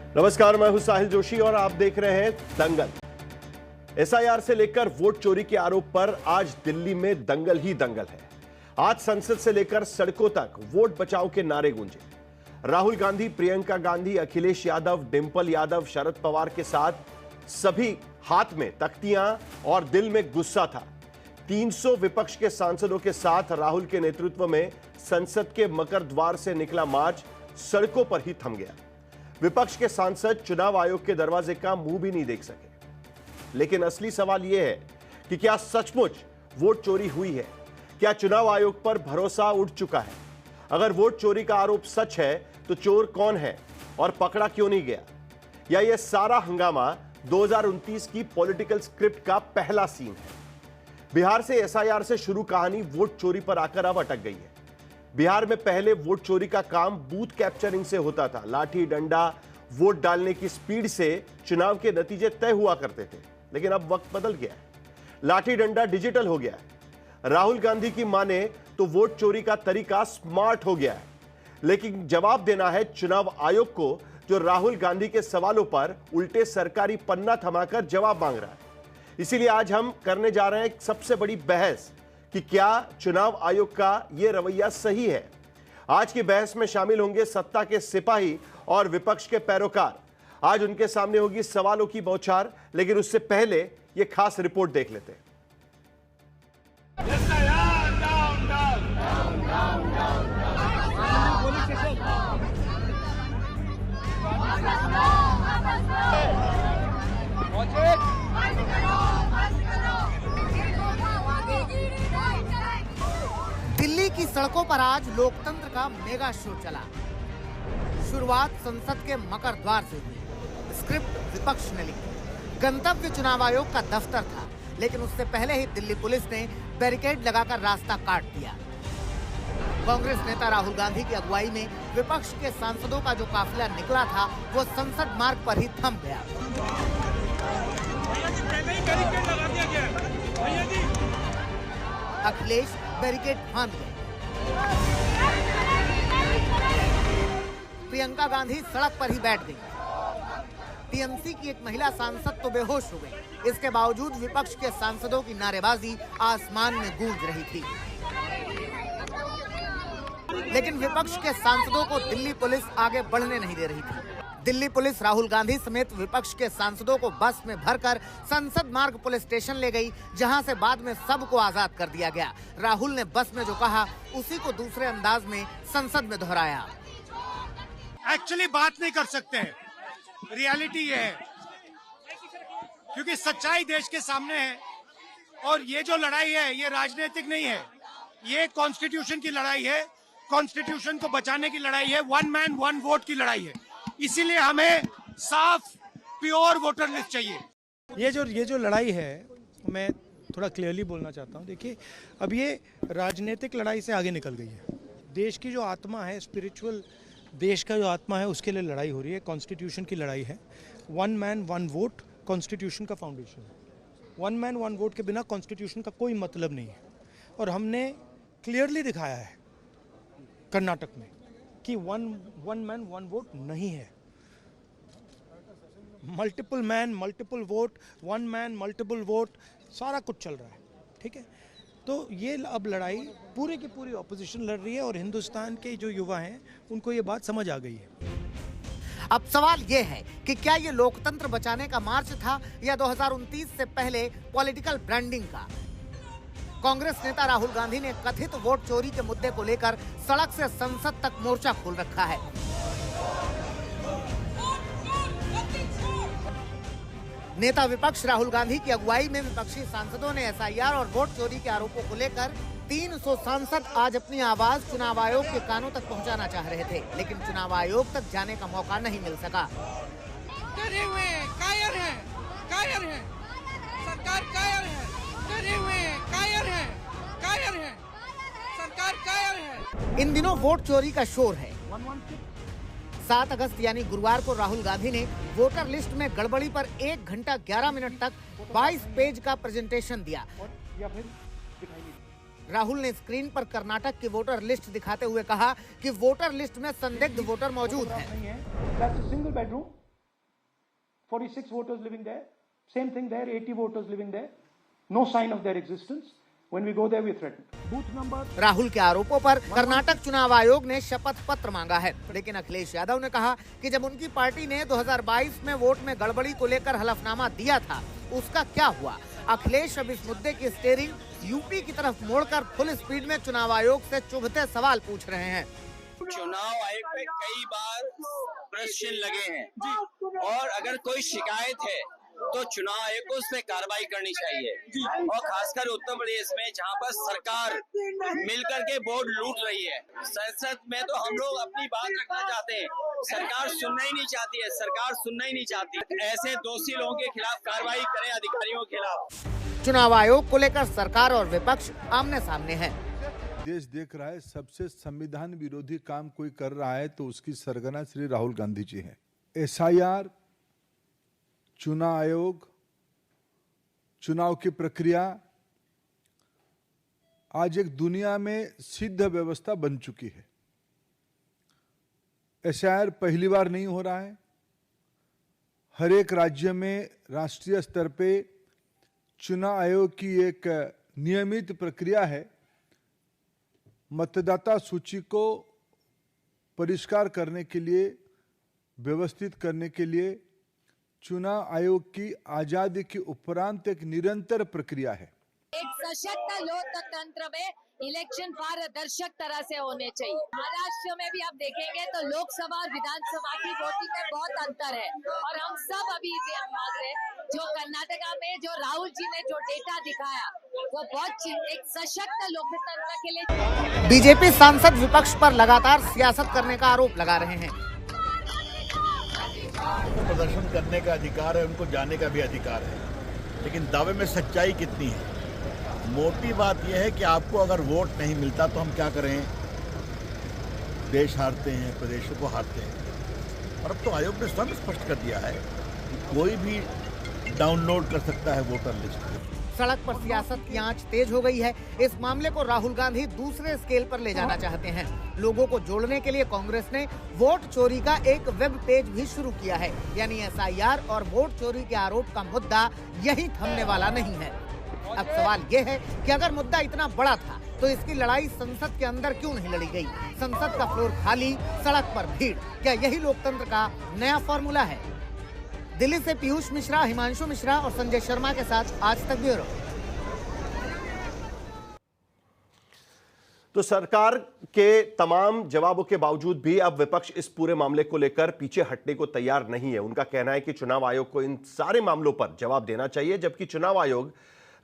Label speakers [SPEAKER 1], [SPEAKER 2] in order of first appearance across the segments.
[SPEAKER 1] नमस्कार, मैं हूं साहिल जोशी और आप देख रहे हैं दंगल। एसआईआर से लेकर वोट चोरी के आरोप पर आज दिल्ली में दंगल ही दंगल है। आज संसद से लेकर सड़कों तक वोट बचाओ के नारे गूंजे। राहुल गांधी, प्रियंका गांधी, अखिलेश यादव, डिंपल यादव, शरद पवार के साथ सभी हाथ में तख्तियां और दिल में गुस्सा था। 300 विपक्ष के सांसदों के साथ राहुल के नेतृत्व में संसद के मकर द्वार से निकला मार्च सड़कों पर ही थम गया। विपक्ष के सांसद चुनाव आयोग के दरवाजे का मुंह भी नहीं देख सके। लेकिन असली सवाल यह है कि क्या सचमुच वोट चोरी हुई है? क्या चुनाव आयोग पर भरोसा उठ चुका है? अगर वोट चोरी का आरोप सच है तो चोर कौन है और पकड़ा क्यों नहीं गया? या यह सारा हंगामा 2029 की पॉलिटिकल स्क्रिप्ट का पहला सीन है? बिहार से एसआईआर से शुरू कहानी वोट चोरी पर आकर अब अटक गई है। बिहार में पहले वोट चोरी का काम बूथ कैप्चरिंग से होता था। लाठी डंडा, वोट डालने की स्पीड से चुनाव के नतीजे तय हुआ करते थे। लेकिन अब वक्त बदल गया है, लाठी डंडा डिजिटल हो गया है। राहुल गांधी की माने तो वोट चोरी का तरीका स्मार्ट हो गया है। लेकिन जवाब देना है चुनाव आयोग को, जो राहुल गांधी के सवालों पर उल्टे सरकारी पन्ना थमाकर जवाब मांग रहा है। इसीलिए आज हम करने जा रहे हैं एक सबसे बड़ी बहस कि क्या चुनाव आयोग का यह रवैया सही है। आज की बहस में शामिल होंगे सत्ता के सिपाही और विपक्ष के पैरोकार। आज उनके सामने होगी सवालों की बौछार, लेकिन उससे पहले यह खास रिपोर्ट देख लेते हैं।
[SPEAKER 2] दिल्ली की सड़कों पर आज लोकतंत्र का मेगा शो चला। शुरुआत संसद के मकर द्वार से हुई। स्क्रिप्ट विपक्ष ने लिखी। गंतव्य चुनाव आयोग का दफ्तर था, लेकिन उससे पहले ही दिल्ली पुलिस ने बैरिकेड लगाकर रास्ता काट दिया। कांग्रेस नेता राहुल गांधी की अगुवाई में विपक्ष के सांसदों का जो काफिला निकला था, वो संसद मार्ग पर ही थम गया। अखिलेश बैरिकेड फांद गए। प्रियंका गांधी सड़क पर ही बैठ गई। टीएमसी की एक महिला सांसद तो बेहोश हो गई। इसके बावजूद विपक्ष के सांसदों की नारेबाजी आसमान में गूंज रही थी। लेकिन विपक्ष के सांसदों को दिल्ली पुलिस आगे बढ़ने नहीं दे रही थी। दिल्ली पुलिस राहुल गांधी समेत विपक्ष के सांसदों को बस में भरकर संसद मार्ग पुलिस स्टेशन ले गई, जहां से बाद में सबको आजाद कर दिया गया। राहुल ने बस में जो कहा, उसी को दूसरे अंदाज में संसद में दोहराया।
[SPEAKER 3] एक्चुअली बात नहीं कर सकते हैं, रियलिटी ये है, क्योंकि सच्चाई देश के सामने है। और ये जो लड़ाई है, ये राजनीतिक नहीं है, ये कॉन्स्टिट्यूशन की लड़ाई है। कॉन्स्टिट्यूशन को बचाने की लड़ाई है। वन मैन वन वोट की लड़ाई है। इसीलिए हमें साफ प्योर वोटर लिस्ट चाहिए।
[SPEAKER 4] ये जो लड़ाई है, मैं थोड़ा क्लियरली बोलना चाहता हूँ। देखिए, अब ये राजनीतिक लड़ाई से आगे निकल गई है। देश की जो आत्मा है, स्पिरिचुअल देश का जो आत्मा है, उसके लिए लड़ाई हो रही है। कॉन्स्टिट्यूशन की लड़ाई है। One man one vote constitution का फाउंडेशन है। वन मैन वन वोट के बिना कॉन्स्टिट्यूशन का कोई मतलब नहीं है। और हमने क्लियरली दिखाया है कर्नाटक में कि वन मैन वन वोट नहीं है। Multiple man multiple vote, one man multiple vote, सारा कुछ चल रहा है। ठीक है, तो ये अब लड़ाई पूरी की पूरी ऑपोजिशन लड़ रही है और हिंदुस्तान के जो युवा हैं उनको ये बात समझ आ गई है।
[SPEAKER 2] अब सवाल ये है कि क्या ये लोकतंत्र बचाने का मार्च था या 2029 से पहले पॉलिटिकल ब्रांडिंग का? कांग्रेस नेता राहुल गांधी ने कथित वोट चोरी के मुद्दे को लेकर सड़क से संसद तक मोर्चा खोल रखा है। नेता विपक्ष राहुल गांधी की अगुवाई में विपक्षी सांसदों ने एसआईआर और वोट चोरी के आरोपों को लेकर 300 सांसद आज अपनी आवाज चुनाव आयोग के कानों तक पहुंचाना चाह रहे थे, लेकिन चुनाव आयोग तक जाने का मौका नहीं मिल सका।
[SPEAKER 5] डरे हुए हैं, कायर हैं, सरकार कायर है, डरे हुए हैं, कायर है, सरकार कायर है।
[SPEAKER 2] इन दिनों वोट चोरी का शोर है। 7 अगस्त यानी गुरुवार को राहुल गांधी ने वोटर लिस्ट में गड़बड़ी पर 1 घंटा 11 मिनट तक 22 पेज का प्रेजेंटेशन दिया। राहुल ने स्क्रीन पर कर्नाटक की वोटर लिस्ट दिखाते हुए कहा कि वोटर लिस्ट में संदिग्ध वोटर मौजूद हैं।
[SPEAKER 4] Single bedroom 46 voters living there. Same thing there, 80 voters living there. No sign of their existence. When we go there, we threaten. Booth number.
[SPEAKER 2] Rahul के आरोपों पर कर्नाटक चुनाव आयोग ने शपथ पत्र मांगा है, लेकिन अखिलेश यादव ने कहा कि जब उनकी पार्टी ने 2022 में वोट में गड़बड़ी को लेकर हलफनामा दिया था, उसका क्या हुआ? अखिलेश अब इस मुद्दे की स्टीयरिंग यूपी की तरफ मोड़कर फुल स्पीड में चुनाव आयोग से चुभते सवाल पूछ रहे हैं।
[SPEAKER 6] चुनाव आयोग पे कई बार प्रश्न लगे हैं और अगर कोई शिकायत है तो चुनाव आयोग को उस पर कार्रवाई करनी चाहिए और खासकर उत्तर प्रदेश में जहां पर सरकार मिलकर के वोट लूट रही है। संसद में तो हम लोग अपनी बात रखना चाहते हैं, सरकार सुनना ही नहीं चाहती है, सरकार सुनना ही नहीं चाहती। ऐसे दोषी लोगों के खिलाफ कार्रवाई करें, अधिकारियों के खिलाफ।
[SPEAKER 2] चुनाव आयोग को लेकर सरकार और विपक्ष आमने सामने है।
[SPEAKER 7] देश देख रहा है, सबसे संविधान विरोधी काम कोई कर रहा है तो उसकी सरगना श्री राहुल गांधी जी हैं। एसआईआर, चुनाव आयोग, चुनाव की प्रक्रिया आज एक दुनिया में सिद्ध व्यवस्था बन चुकी है। एसआईआर पहली बार नहीं हो रहा है। हर एक राज्य में राष्ट्रीय स्तर पे चुनाव आयोग की एक नियमित प्रक्रिया है। मतदाता सूची को परिष्कार करने के लिए, व्यवस्थित करने के लिए चुनाव आयोग की आजादी के उपरांत एक निरंतर प्रक्रिया है।
[SPEAKER 8] एक सशक्त लोकतंत्र में इलेक्शन पारदर्शक तरह से होने चाहिए। महाराष्ट्र में भी आप देखेंगे तो लोकसभा और विधानसभा की वोटिंग में बहुत अंतर है और हम सब अभी मांग रहे हैं, जो कर्नाटका में जो राहुल जी ने जो डेटा दिखाया वो बहुत एक सशक्त लोकतंत्र के लिए।
[SPEAKER 2] बीजेपी सांसद विपक्ष पर लगातार सियासत करने का आरोप लगा रहे हैं।
[SPEAKER 9] प्रदर्शन करने का अधिकार है, उनको जाने का भी अधिकार है, लेकिन दावे में सच्चाई कितनी है? मोटी बात यह है कि आपको अगर वोट नहीं मिलता तो हम क्या करें? देश हारते हैं, प्रदेशों को हारते हैं। और अब तो आयोग ने स्वयं स्पष्ट कर दिया है, कोई भी डाउनलोड कर सकता है वोटर लिस्ट।
[SPEAKER 2] सड़क पर सियासत की आंच तेज हो गई है। इस मामले को राहुल गांधी दूसरे स्केल पर ले जाना चाहते हैं। लोगों को जोड़ने के लिए कांग्रेस ने वोट चोरी का एक वेब पेज भी शुरू किया है। यानी एसआईआर और वोट चोरी के आरोप का मुद्दा यही थमने वाला नहीं है। अब सवाल ये है कि अगर मुद्दा इतना बड़ा था तो इसकी लड़ाई संसद के अंदर क्यों नहीं लड़ी गई? संसद का फ्लोर खाली, सड़क पर भीड़, क्या यही लोकतंत्र का नया फॉर्मूला है? दिल्ली से पीयूष मिश्रा, हिमांशु मिश्रा और संजय शर्मा के साथ आज तक ब्यूरो।
[SPEAKER 1] तो सरकार के तमाम जवाबों के बावजूद भी अब विपक्ष इस पूरे मामले को लेकर पीछे हटने को तैयार नहीं है। उनका कहना है कि चुनाव आयोग को इन सारे मामलों पर जवाब देना चाहिए, जबकि चुनाव आयोग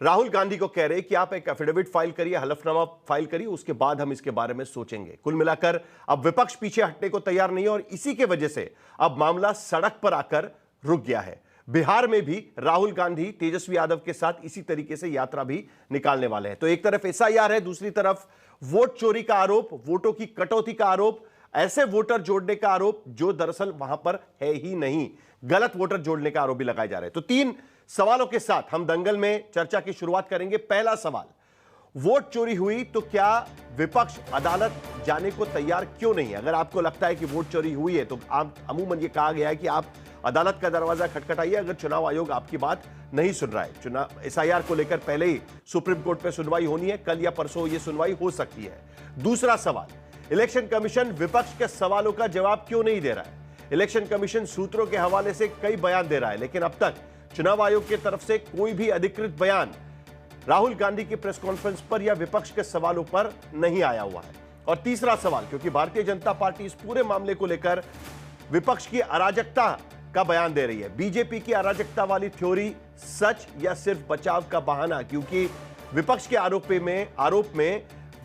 [SPEAKER 1] राहुल गांधी को कह रहे कि आप एक एफिडेविट फाइल करिए, हलफनामा फाइल करिए, उसके बाद हम इसके बारे में सोचेंगे। कुल मिलाकर अब विपक्ष पीछे हटने को तैयार नहीं है और इसी के वजह से अब मामला सड़क पर आकर रुक गया है। बिहार में भी राहुल गांधी तेजस्वी यादव के साथ इसी तरीके से यात्रा भी निकालने वाले हैं। तो एक तरफ एसआईआर है, दूसरी तरफ वोट चोरी का आरोप, वोटों की कटौती का आरोप, ऐसे वोटर जोड़ने का आरोप जो दरअसल वहां पर है ही नहीं, गलत वोटर जोड़ने का आरोप भी लगाए जा रहे हैं। तो तीन सवालों के साथ हम दंगल में चर्चा की शुरुआत करेंगे। पहला सवाल, वोट चोरी हुई तो क्या विपक्ष अदालत जाने को तैयार क्यों नहीं है? अगर आपको लगता है कि वोट चोरी हुई है तो आप अमूमन ये कहा गया है कि आप अदालत का दरवाजा खटखटाइए अगर चुनाव आयोग आपकी बात नहीं सुन रहा है। चुनाव एसआईआर को लेकर पहले ही सुप्रीम कोर्ट पे सुनवाई होनी है, कल या परसों ये सुनवाई हो सकती है। दूसरा सवाल, इलेक्शन कमीशन विपक्ष के सवालों का जवाब क्यों नहीं दे रहा है? इलेक्शन कमीशन सूत्रों के हवाले से कई बयान दे रहा है, लेकिन अब तक चुनाव आयोग की तरफ से कोई भी अधिकृत बयान राहुल गांधी की प्रेस कॉन्फ्रेंस पर या विपक्ष के सवालों पर नहीं आया हुआ है। और तीसरा सवाल, क्योंकि भारतीय जनता पार्टी इस पूरे मामले को लेकर विपक्ष की अराजकता का बयान दे रही है। बीजेपी की अराजकता वाली थ्योरी सच या सिर्फ बचाव का बहाना? क्योंकि विपक्ष के आरोप में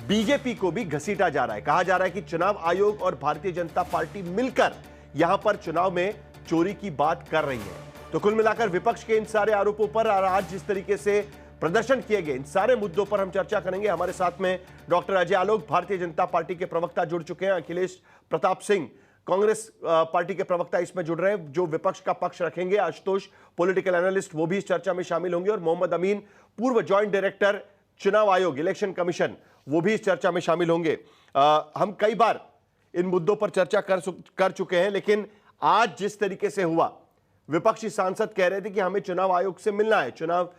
[SPEAKER 1] बीजेपी को भी घसीटा जा रहा है। कहा जा रहा है कि चुनाव आयोग और भारतीय जनता पार्टी मिलकर यहां पर चुनाव में चोरी की बात कर रही है। तो कुल मिलाकर विपक्ष के इन सारे आरोपों पर और आज जिस तरीके से प्रदर्शन किए गए, इन सारे मुद्दों पर हम चर्चा करेंगे। हमारे साथ में डॉक्टर अजय आलोक, भारतीय जनता पार्टी के प्रवक्ता जुड़ चुके हैं। अखिलेश प्रताप सिंह, कांग्रेस पार्टी के प्रवक्ता इसमें जुड़ रहे हैं, जो विपक्ष का पक्ष रखेंगे। आशुतोष, पॉलिटिकल एनालिस्ट, वो भी इस चर्चा में शामिल होंगे। और मोहम्मद अमीन, पूर्व ज्वाइंट डायरेक्टर चुनाव आयोग, इलेक्शन कमीशन, वो भी इस चर्चा में शामिल होंगे। हम कई बार इन मुद्दों पर चर्चा कर चुके हैं, लेकिन आज जिस तरीके से हुआ, विपक्षी सांसद कह रहे थे कि हमें चुनाव आयोग से मिलना है, चुनाव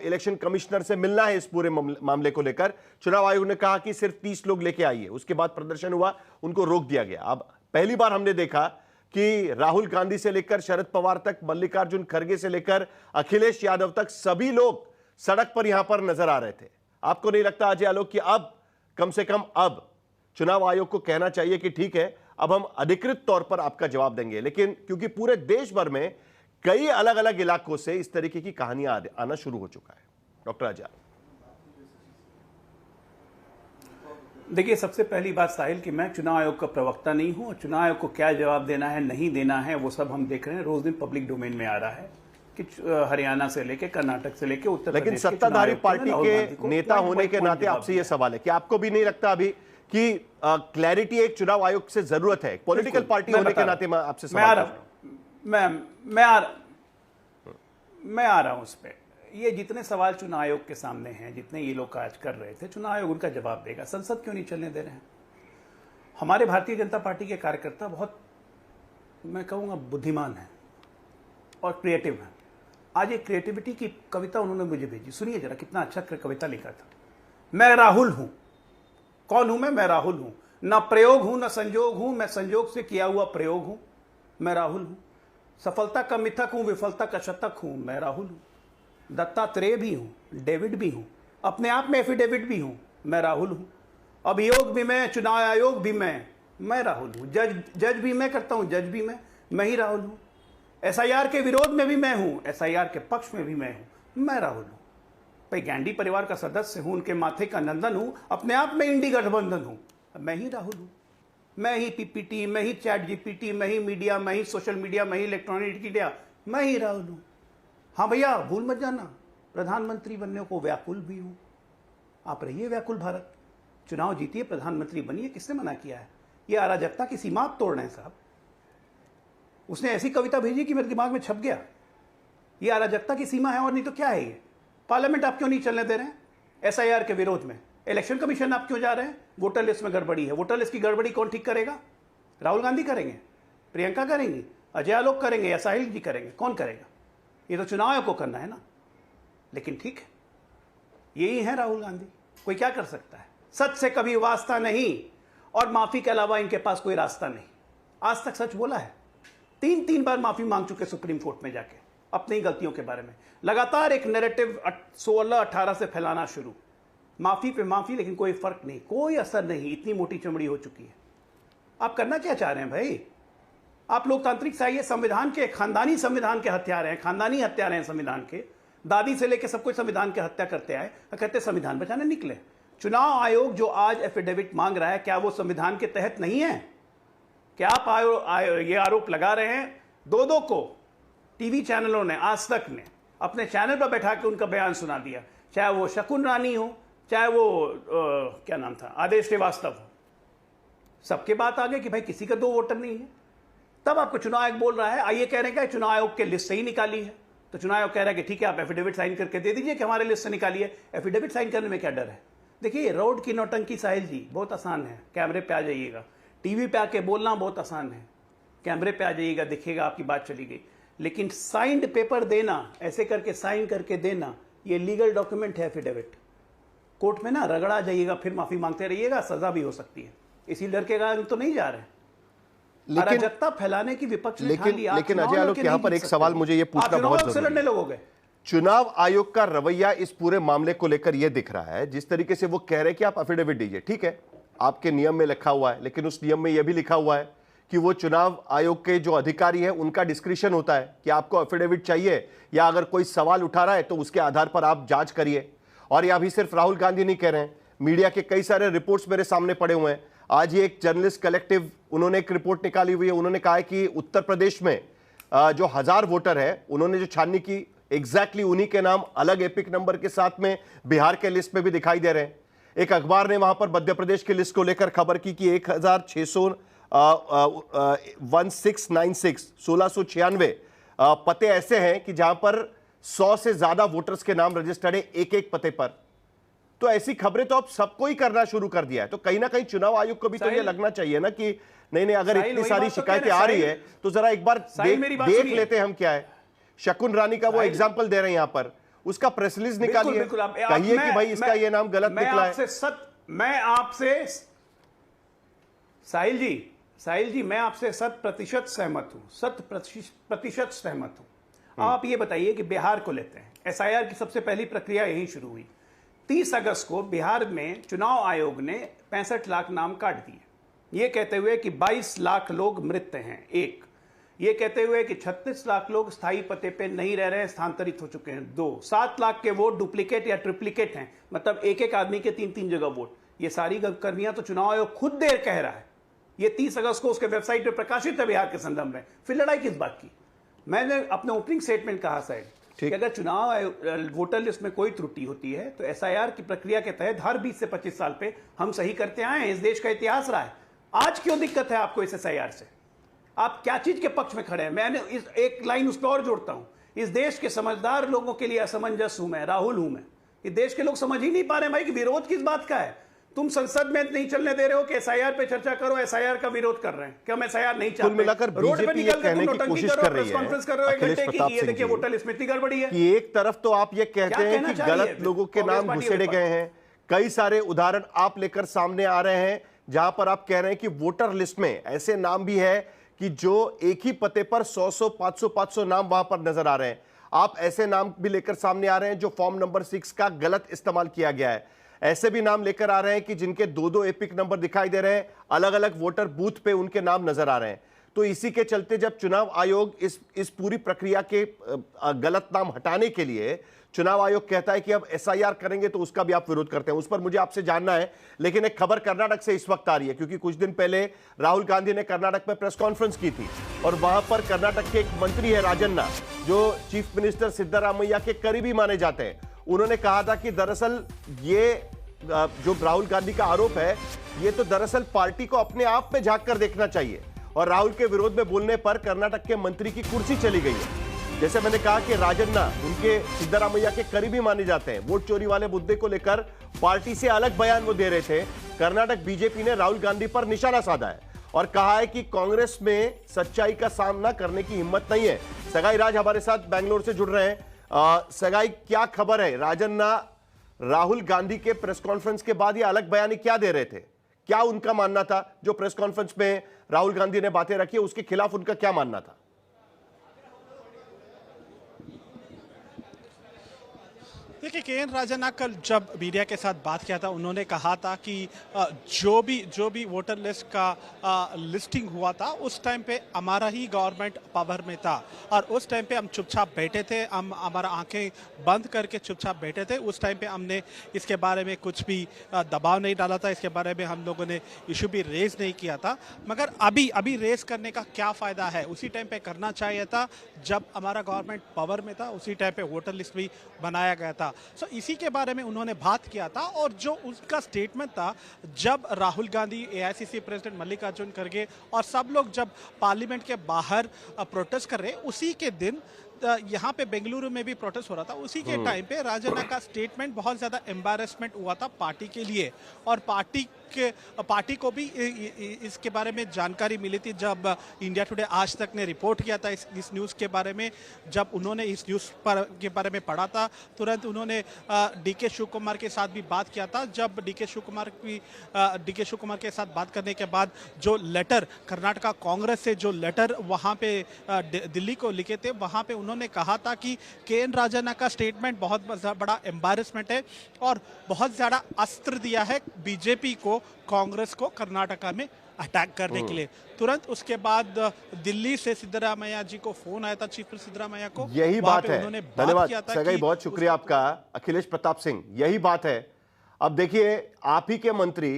[SPEAKER 1] इलेक्शन कमिश्नर से मिलना है इस पूरे मामले को लेकर। चुनाव आयोग ने कहा कि सिर्फ 30 लोग लेके आइए, उसके बाद प्रदर्शन हुआ, उनको रोक दिया गया। अब पहली बार हमने देखा कि राहुल गांधी से लेकर शरद पवार तक, मल्लिकार्जुन खड़गे से लेकर अखिलेश यादव तक सभी लोग सड़क पर यहां पर नजर आ रहे थे। आपको नहीं लगता अजय आलोक कि अब कम से कम अब चुनाव आयोग को कहना चाहिए कि ठीक है, अब हम अधिकृत तौर पर आपका जवाब देंगे? लेकिन क्योंकि पूरे देश भर में कई अलग अलग इलाकों से इस तरीके की कहानियां आना शुरू हो चुका है। डॉक्टर अजय,
[SPEAKER 10] देखिए, सबसे पहली बात साहिल कि मैं चुनाव आयोग का प्रवक्ता नहीं हूं, और चुनाव आयोग को क्या जवाब देना है, नहीं देना है, वो सब हम देख रहे हैं। रोज दिन पब्लिक डोमेन में आ रहा है कि हरियाणा से लेके कर्नाटक से लेके उत्तर प्रदेश,
[SPEAKER 1] लेकिन सत्ताधारी पार्टी के नेता होने के नाते आपसे यह सवाल है कि आपको भी नहीं लगता अभी कि क्लैरिटी एक चुनाव आयोग से जरूरत है? पॉलिटिकल पार्टी होने के नाते मैं आपसे सवाल कर रहा हूं।
[SPEAKER 10] मैं आ रहा हूं उस पर। ये जितने सवाल चुनाव आयोग के सामने हैं, जितने ये लोग आज कर रहे थे, चुनाव आयोग उनका जवाब देगा। संसद क्यों नहीं चलने दे रहे हैं? हमारे भारतीय जनता पार्टी के कार्यकर्ता बहुत, मैं कहूंगा, बुद्धिमान हैं और क्रिएटिव हैं। आज एक क्रिएटिविटी की कविता उन्होंने मुझे भेजी, सुनिए जरा, कितना अच्छा कविता लिखा था। मैं राहुल हूं। कौन हूं मैं? मैं राहुल हूं। ना प्रयोग हूं, ना संजोग हूं, मैं संजोग से किया हुआ प्रयोग हूं। मैं राहुल हूं। सफलता का मिथक हूं, विफलता का शतक हूं। मैं राहुल हूं। दत्तात्रेय भी हूं, डेविड भी हूं, अपने आप में एफिडेविट भी हूं। मैं राहुल हूं। अभियोग भी मैं, चुनाव आयोग भी मैं राहुल हूं। जज भी मैं करता हूं, जज भी मैं ही राहुल हूं। एसआईआर के विरोध में भी मैं हूं, एसआईआर के पक्ष में भी मैं हूं। मैं राहुल हूं। भाई, गांधी परिवार का सदस्य हूं, उनके माथे का नंदन हूं, अपने आप में इंडी गठबंधन हूं। मैं ही राहुल हूं। मैं ही पीपीटी, मैं ही चैट जीपीटी, मैं ही मीडिया, मैं ही सोशल मीडिया, मैं ही इलेक्ट्रॉनिक मीडिया, मैं ही राहुल हूं। हाँ भैया, भूल मत जाना, प्रधानमंत्री बनने को व्याकुल भी हूं। आप रहिए व्याकुल भारत, चुनाव जीतिए, प्रधानमंत्री बनिए। किसने मना किया है? ये अराजकता की सीमा आप तोड़ रहे हैं साहब। उसने ऐसी कविता भेजी कि मेरे दिमाग में छप गया। ये अराजकता की सीमा है, और नहीं तो क्या है ये? पार्लियामेंट आप क्यों नहीं चलने दे रहे हैं? एसआईआर के विरोध में इलेक्शन कमीशन आप क्यों जा रहे हैं? वोटर लिस्ट में गड़बड़ी है। वोटर लिस्ट की गड़बड़ी कौन ठीक करेगा? राहुल गांधी करेंगे, प्रियंका करेंगी, अजय आलोक करेंगे, या साहिल जी करेंगे? कौन करेगा? ये तो चुनाव आयोग को करना है ना। लेकिन ठीक है, यही है राहुल गांधी, कोई क्या कर सकता है? सच से कभी वास्ता नहीं, और माफी के अलावा इनके पास कोई रास्ता नहीं। आज तक सच बोला है, 3 बार माफी मांग चुके सुप्रीम कोर्ट में जाके अपनी गलतियों के बारे में। लगातार एक नैरेटिव 16-18 से फैलाना शुरू, माफी पे माफी, लेकिन कोई फर्क नहीं, कोई असर नहीं। इतनी मोटी चमड़ी हो चुकी है। आप करना क्या चाह रहे हैं भाई? आप लोकतांत्रिक चाहिए, संविधान के, खानदानी संविधान के हत्यारे हैं, खानदानी हत्यारे हैं संविधान के। दादी से लेकर सब कुछ संविधान की हत्या करते आए, कहते संविधान बचाने निकले। चुनाव आयोग जो आज एफिडेविट मांग रहा है, क्या वो संविधान के तहत नहीं है? क्या आप ये आरोप लगा रहे हैं? दो को टीवी चैनलों ने, आज तक ने अपने चैनल पर बैठा के उनका बयान सुना दिया, चाहे वो शकुन रानी हो, चाहे वो क्या नाम था, आदेश श्रीवास्तव हो। सबके बात आ गई कि भाई किसी का 2 वोटर नहीं है। तब आपको चुनाव आयोग बोल रहा है, आइए कह रहे हैं कि चुनाव आयोग के लिस्ट से ही निकाली है। तो चुनाव आयोग कह रहा है कि ठीक है, आप एफिडेविट साइन करके दे दीजिए कि हमारे लिस्ट से निकाली है। एफिडेविट साइन करने में क्या डर है? देखिए, रोड की नौटंकी साहिल जी बहुत आसान है। कैमरे पे आ जाइएगा, टीवी पे आके बोलना बहुत आसान है। कैमरे पे आ जाइएगा, दिखेगा आपकी बात चली गई। लेकिन साइंड पेपर देना, ऐसे करके साइन करके देना, ये लीगल डॉक्यूमेंट है एफिडेविट। कोर्ट में ना रगड़ा जाइएगा, फिर माफी मांगते रहिएगा, सजा भी हो सकती है। इसी डर के कारण तो नहीं जा रहे। अराजकता फैलाने की विपक्ष ने ठान लिया।
[SPEAKER 1] लेकिन अजय आलोक, यहाँ पर एक सवाल मुझे ये पूछना बहुत जरूरी है।
[SPEAKER 10] लोग
[SPEAKER 1] चुनाव आयोग का रवैया इस पूरे मामले को लेकर यह दिख रहा है, जिस तरीके से वो कह रहे हैं कि आप एफिडेविट दीजिए, ठीक है, आपके नियम में लिखा हुआ है, लेकिन उस नियम में यह भी लिखा हुआ है कि वो चुनाव आयोग के जो अधिकारी है उनका डिस्क्रिप्शन होता है कि आपको एफिडेविट चाहिए, या अगर कोई सवाल उठा रहा है तो उसके आधार पर आप जांच करिए। और यह अभी सिर्फ राहुल गांधी नहीं कह रहे हैं, मीडिया के कई सारे रिपोर्ट्स मेरे सामने पड़े हुए हैं। आज ये एक जर्नलिस्ट कलेक्टिव, उन्होंने एक रिपोर्ट निकाली हुई है। उन्होंने कहा है कि उत्तर प्रदेश में जो 1000 वोटर है, उन्होंने जो छाननी की, एग्जैक्टली उन्हीं के नाम अलग एपिक नंबर के साथ में बिहार के लिस्ट में भी दिखाई दे रहे हैं। एक अखबार ने वहां पर मध्य प्रदेश की लिस्ट को लेकर खबर की कि 1696 पते ऐसे हैं कि जहां पर 100 से ज्यादा वोटर्स के नाम रजिस्टर्ड है एक पते पर। तो ऐसी खबरें तो अब सबको ही करना शुरू कर दिया है। तो कहीं ना कहीं चुनाव आयोग को भी तो ये लगना चाहिए ना कि नहीं, अगर इतनी सारी शिकायतें आ रही है तो जरा एक बार देख लेते हम क्या है। शकुन रानी का वो एग्जाम्पल दे रहे हैं यहां पर, उसका प्रेस रिलीज निकालिए, कहिए कि भाई इसका ये नाम गलत निकला है।
[SPEAKER 10] मैं आपसे साहिल जी मैं आपसे 100% सहमत हूं, 100% सहमत हूं। आप ये बताइए कि बिहार को लेते हैं, एसआईआर की सबसे पहली प्रक्रिया यहीं शुरू हुई। 30 अगस्त को बिहार में चुनाव आयोग ने 65 लाख नाम काट दिए, ये कहते हुए कि 22 लाख लोग मृत हैं, एक ये कहते हुए कि 36 लाख लोग स्थायी पते पे नहीं रह रहे हैं, स्थानांतरित हो चुके हैं, 7 लाख के वोट डुप्लीकेट या ट्रिप्लीकेट हैं, मतलब एक आदमी के 3 जगह वोट। ये सारी करनियां तो चुनाव आयोग खुद देर कह रहा है, ये 30 अगस्त को उसके वेबसाइट पे प्रकाशित है बिहार के संदर्भ में, फिर लड़ाई किस बात की। मैंने अपने ओपनिंग स्टेटमेंट कहा साहब कि अगर चुनाव वोटर लिस्ट में कोई त्रुटि होती है तो एसआईआर की प्रक्रिया के तहत हर 20 से 25 साल पे हम सही करते आए हैं, इस देश का इतिहास रहा है। आज क्यों दिक्कत है आपको इस एसआईआर से? आप क्या चीज के पक्ष में खड़े हैं? मैंने इस एक लाइन उस पर और जोड़ता हूं, इस देश के समझदार लोगों के लिए असमंजस हूं मैं, राहुल हूं मैं। इस देश के लोग समझ ही नहीं पा रहे भाई कि विरोध किस बात का है। तुम संसद में नहीं चलने दे रहे हो कि एसआईआर पे चर्चा करो, एसआईआर का विरोध कर रहे हैं कि हम एसआईआर नहीं चाहते।
[SPEAKER 1] कुल मिलाकर बीजेपी ये कहने की कोशिश कर रही है,
[SPEAKER 10] कॉन्फ्रेंस कर रहे हो 1 घंटे की, ये देखिए वोटर लिस्ट में इतनी गड़बड़ी है
[SPEAKER 1] कि एक तरफ तो आप ये कहते हैं कि गलत लोगों के नाम घुसेड़े गए हैं, कई सारे उदाहरण आप लेकर सामने आ रहे हैं जहां पर आप कह रहे हैं कि वोटर लिस्ट में ऐसे नाम भी है कि जो एक ही पते पर 100 500 नाम वहां पर नजर आ रहे हैं। आप ऐसे नाम भी लेकर सामने आ रहे हैं जो फॉर्म नंबर 6 का गलत इस्तेमाल किया गया है। ऐसे भी नाम लेकर आ रहे हैं कि जिनके 2 एपिक नंबर दिखाई दे रहे हैं, अलग अलग वोटर बूथ पे उनके नाम नजर आ रहे हैं। तो इसी के चलते जब चुनाव आयोग इस पूरी प्रक्रिया के गलत नाम हटाने के लिए चुनाव आयोग कहता है कि अब एसआईआर करेंगे तो उसका भी आप विरोध करते हैं, उस पर मुझे आपसे जानना है। लेकिन एक खबर कर्नाटक से इस वक्त आ रही है क्योंकि कुछ दिन पहले राहुल गांधी ने कर्नाटक में प्रेस कॉन्फ्रेंस की थी और वहां पर कर्नाटक के एक मंत्री है राजन्ना, जो चीफ मिनिस्टर सिद्धरामैया के करीबी माने जाते हैं। उन्होंने कहा था कि दरअसल ये जो राहुल गांधी का आरोप है ये तो दरअसल पार्टी को अपने आप पे झांक कर देखना चाहिए, और राहुल के विरोध में बोलने पर कर्नाटक के मंत्री की कुर्सी चली गई है। जैसे मैंने कहा कि राजन्ना उनके सिद्धरामैया के करीबी माने जाते हैं, वोट चोरी वाले मुद्दे को लेकर पार्टी से अलग बयान वो दे रहे थे। कर्नाटक बीजेपी ने राहुल गांधी पर निशाना साधा है और कहा है कि कांग्रेस में सच्चाई का सामना करने की हिम्मत नहीं है। सगाई राज हमारे साथ बेंगलोर से जुड़ रहे हैं। सगाई, क्या खबर है? राजन्ना राहुल गांधी के प्रेस कॉन्फ्रेंस के बाद ये अलग बयानी क्या दे रहे थे? क्या उनका मानना था? जो प्रेस कॉन्फ्रेंस में राहुल गांधी ने बातें रखी उसके खिलाफ उनका क्या मानना था?
[SPEAKER 11] देखिए, के.एन. राजन्ना कल जब मीडिया के साथ बात किया था उन्होंने कहा था कि जो भी वोटर लिस्ट का लिस्टिंग हुआ था उस टाइम पे हमारा ही गवर्नमेंट पावर में था और उस टाइम पे हम चुपचाप बैठे थे, हम हमारा आंखें बंद करके चुपचाप बैठे थे। उस टाइम पे हमने इसके बारे में कुछ भी दबाव नहीं डाला था, इसके बारे में हम लोगों ने इशू भी रेज नहीं किया था। मगर अभी रेज करने का क्या फ़ायदा है? उसी टाइम पे करना चाहिए था जब हमारा गवर्नमेंट पावर में था, उसी टाइम पे वोटर लिस्ट भी बनाया गया था। इसी के बारे में उन्होंने बात किया था और जो उनका स्टेटमेंट था जब राहुल गांधी, एआईसीसी प्रेसिडेंट मल्लिकार्जुन खड़गे और सब लोग जब पार्लियामेंट के बाहर प्रोटेस्ट कर रहे, उसी के दिन यहाँ पे बेंगलुरु में भी प्रोटेस्ट हो रहा था, उसी के टाइम पे राजन्ना का स्टेटमेंट बहुत ज़्यादा एम्बैरेसमेंट हुआ था पार्टी के लिए और पार्टी को भी इसके बारे में जानकारी मिली थी जब इंडिया टुडे आज तक ने रिपोर्ट किया था इस न्यूज़ के बारे में। जब उन्होंने इस न्यूज़ के बारे में पढ़ा था तुरंत उन्होंने डीके शिव कुमार के साथ भी बात किया था। जब डीके शिव कुमार के साथ बात करने के बाद जो लेटर कर्नाटका कांग्रेस से जो लेटर वहाँ पे दिल्ली को लिखे थे, वहाँ पे उन्होंने कहा था कि के.एन. राजन्ना का स्टेटमेंट बहुत बड़ा एम्बैरेसमेंट है और बहुत ज़्यादा अस्त्र दिया है बीजेपी को, कांग्रेस को कर्नाटका में अटैक करने के लिए। तुरंत उसके बाद दिल्ली से सिद्धरामैया जी को फोन आया था, चीफ सिद्धरामैया को।
[SPEAKER 1] यही बात है। धन्यवाद सगाई, बहुत शुक्रिया आपका अखिलेश प्रताप सिंह। यही बात है। अब देखिए, आप ही के मंत्री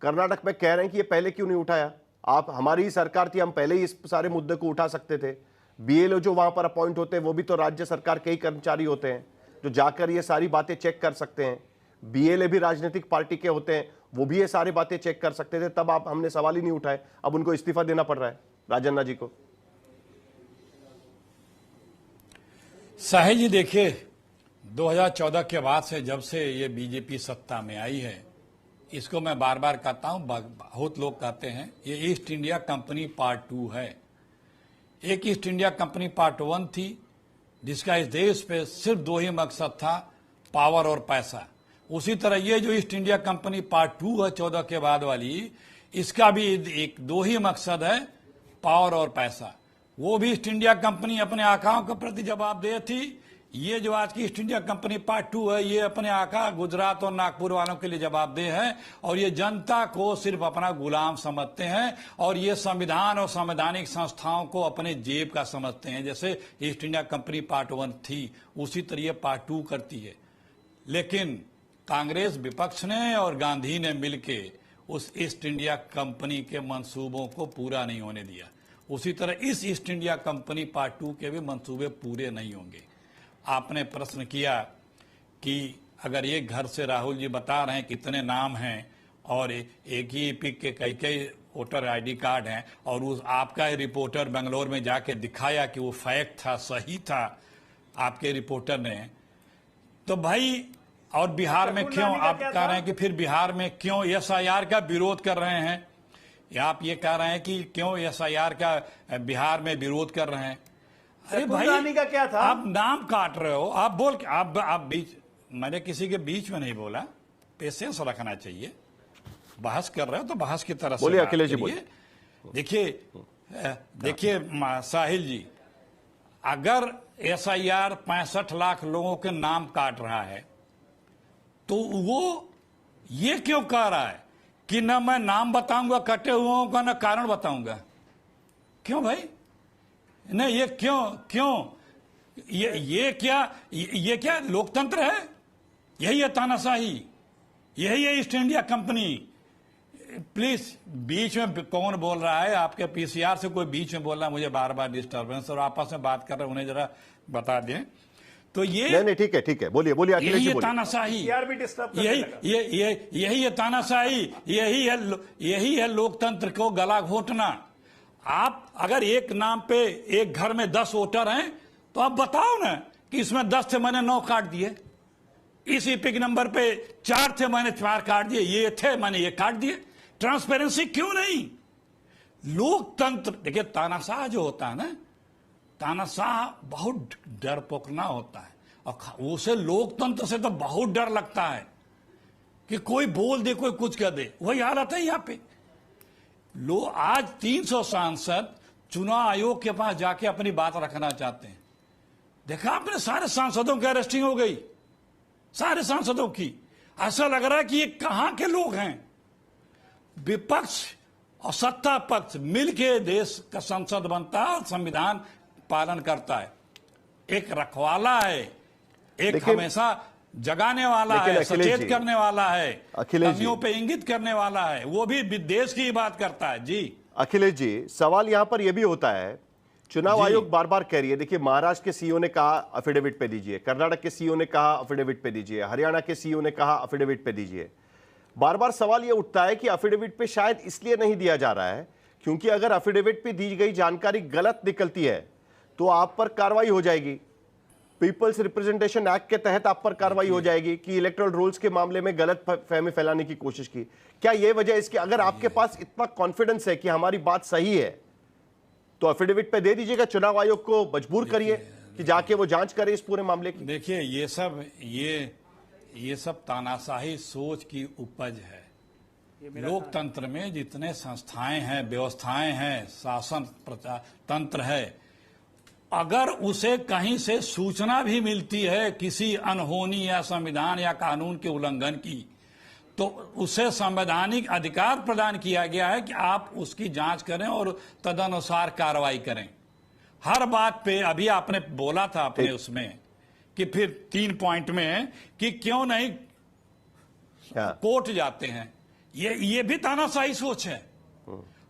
[SPEAKER 1] कर्नाटक में कह रहे हैं कि ये पहले क्यों नहीं उठाया? आप, हमारी ही सरकार थी, हम पहले ही इस सारे मुद्दे को उठा सकते थे। बीएलओ जो वहां पर अपॉइंट होते हैं वो भी तो राज्य सरकार के ही कर्मचारी होते हैं जो जाकर ये सारी बातें चेक कर सकते हैं। बीएलए भी राजनीतिक पार्टी के होते हैं, वो भी ये सारी बातें चेक कर सकते थे। तब हमने सवाल ही नहीं उठाए, अब उनको इस्तीफा देना पड़ रहा है राजन्ना जी को।
[SPEAKER 12] साहिल जी, देखिए 2014 के बाद से जब से ये बीजेपी सत्ता में आई है इसको मैं बार बार कहता हूं, बहुत लोग कहते हैं ये ईस्ट इंडिया कंपनी पार्ट 2 है। एक ईस्ट इंडिया कंपनी पार्ट 1 थी जिसका इस देश पे सिर्फ 2 ही मकसद था, पावर और पैसा। उसी तरह ये जो ईस्ट इंडिया कंपनी पार्ट 2 है 14 के बाद वाली, इसका भी एक 2 ही मकसद है, पावर और पैसा। वो भी ईस्ट इंडिया कंपनी अपने आकाओं के प्रति जवाबदेह थी। ये जो आज की ईस्ट इंडिया कंपनी पार्ट 2 है, ये अपने आका गुजरात और नागपुर वालों के लिए जवाबदेह है, और ये जनता को सिर्फ अपना गुलाम समझते हैं, और ये संविधान और संवैधानिक संस्थाओं को अपने जेब का समझते हैं। जैसे ईस्ट इंडिया कंपनी पार्ट 1 थी, उसी तरह पार्ट 2 करती है। लेकिन कांग्रेस विपक्ष ने और गांधी ने मिलके उस ईस्ट इंडिया कंपनी के मंसूबों को पूरा नहीं होने दिया। उसी तरह इस ईस्ट इंडिया कंपनी पार्ट 2 के भी मंसूबे पूरे नहीं होंगे। आपने प्रश्न किया कि अगर एक घर से राहुल जी बता रहे हैं कितने नाम हैं और एक ही पिक के कई कई वोटर आईडी कार्ड हैं, और उस आपका रिपोर्टर बेंगलोर में जाके दिखाया कि वो फैक्ट था, सही था आपके रिपोर्टर ने, तो भाई और बिहार में क्यों आप कह रहे हैं कि फिर बिहार में क्यों एसआईआर का विरोध कर रहे हैं, या आप ये कह रहे हैं कि क्यों एसआईआर का बिहार में विरोध कर रहे हैं? अरे भाई
[SPEAKER 10] का क्या था?
[SPEAKER 12] आप नाम काट रहे हो, आप बोल के आप बीच, मैंने किसी के बीच में नहीं बोला, पेशेंस रखना चाहिए। बहस कर रहे हो तो बहस की तरह से
[SPEAKER 1] बोलिए अखिलेश जी, बोलिए।
[SPEAKER 12] देखिए साहिल जी, अगर एसआईआर 65 लाख लोगों के नाम काट रहा है तो वो ये क्यों कह रहा है कि न मैं नाम बताऊंगा कटे हुओं का, न कारण बताऊंगा? क्यों भाई? नहीं, ये क्यों ये क्या लोकतंत्र है? यही है तानाशाही, यही है ईस्ट इंडिया कंपनी। प्लीज, बीच में कौन बोल रहा है? आपके पीसीआर से कोई बीच में बोल रहा है, मुझे बार बार डिस्टर्बेंस, और आपस में बात कर रहे हैं, उन्हें जरा बता दें। तो ये
[SPEAKER 1] नहीं, ठीक है, बोलिए अखिलेश जी,
[SPEAKER 12] यही है तानाशाही, यही है तानाशाही, यही है लोकतंत्र को गला घोटना। आप अगर एक नाम पे एक घर में 10 वोटर हैं तो आप बताओ ना कि इसमें 10 थे, मैंने 9 काट दिए, इस ईपिक नंबर पे 4 थे, मैंने 4 काट दिए, ये थे, मैंने ये काट दिए। ट्रांसपेरेंसी क्यों नहीं? लोकतंत्र, देखिए तानाशाह जो होता है ना, तानाशाह बहुत डरपोकना होता है, और उसे लोकतंत्र से तो बहुत डर लगता है कि कोई बोल दे, कोई कुछ कह दे। वही हालत है यहाँ पे। आज 300 सांसद चुनाव आयोग के पास जाके अपनी बात रखना चाहते हैं। देखा आपने, सारे सांसदों की अरेस्टिंग हो गई, सारे सांसदों की। ऐसा लग रहा है कि ये कहां के लोग हैं? विपक्ष और सत्ता पक्ष मिलके देश का संसद बनता है और संविधान पालन करता है। एक रखवाला है, एक हमेशा जगाने वाला है, सचेत करने वाला है, कमियों पे इंगित करने वाला है, वो भी देश की बात करता है। जी
[SPEAKER 1] अखिलेश जी, सवाल यहां पर यह भी होता है, चुनाव आयोग बार बार कह रही है, देखिए महाराष्ट्र के सीईओ ने कहा अफिडेविट पे दीजिए, कर्नाटक के सीईओ ने कहा अफिडेविट पे दीजिए, हरियाणा के सीईओ ने कहा अफिडेविट पे दीजिए। बार बार सवाल यह उठता है कि अफिडेविट पे शायद इसलिए नहीं दिया जा रहा है क्योंकि अगर अफिडेविट पे दी गई जानकारी गलत निकलती है तो आप पर कार्रवाई हो जाएगी। पीपल्स रिप्रेजेंटेशन एक्ट के तहत आप पर कार्रवाई हो जाएगी कि इलेक्टोरल रोल्स के मामले में गलत फहमी फैलाने की कोशिश की। क्या यह वजह है इसकी? अगर आपके पास इतना कॉन्फिडेंस है कि हमारी बात सही है तो एफिडेविट पे दे दीजिएगा, चुनाव आयोग को मजबूर करिए कि जाके वो जांच करे इस पूरे मामले की।
[SPEAKER 12] देखिए ये सब तानाशाही सोच की उपज है। लोकतंत्र में जितने संस्थाएं हैं, व्यवस्थाएं हैं, शासन तंत्र है, अगर उसे कहीं से सूचना भी मिलती है किसी अनहोनी या संविधान या कानून के उल्लंघन की, तो उसे संवैधानिक अधिकार प्रदान किया गया है कि आप उसकी जांच करें और तदनुसार कार्रवाई करें। हर बात पे अभी आपने बोला था अपने उसमें कि फिर 3 पॉइंट में कि क्यों नहीं कोर्ट जाते हैं, ये भी तानाशाही सोच है।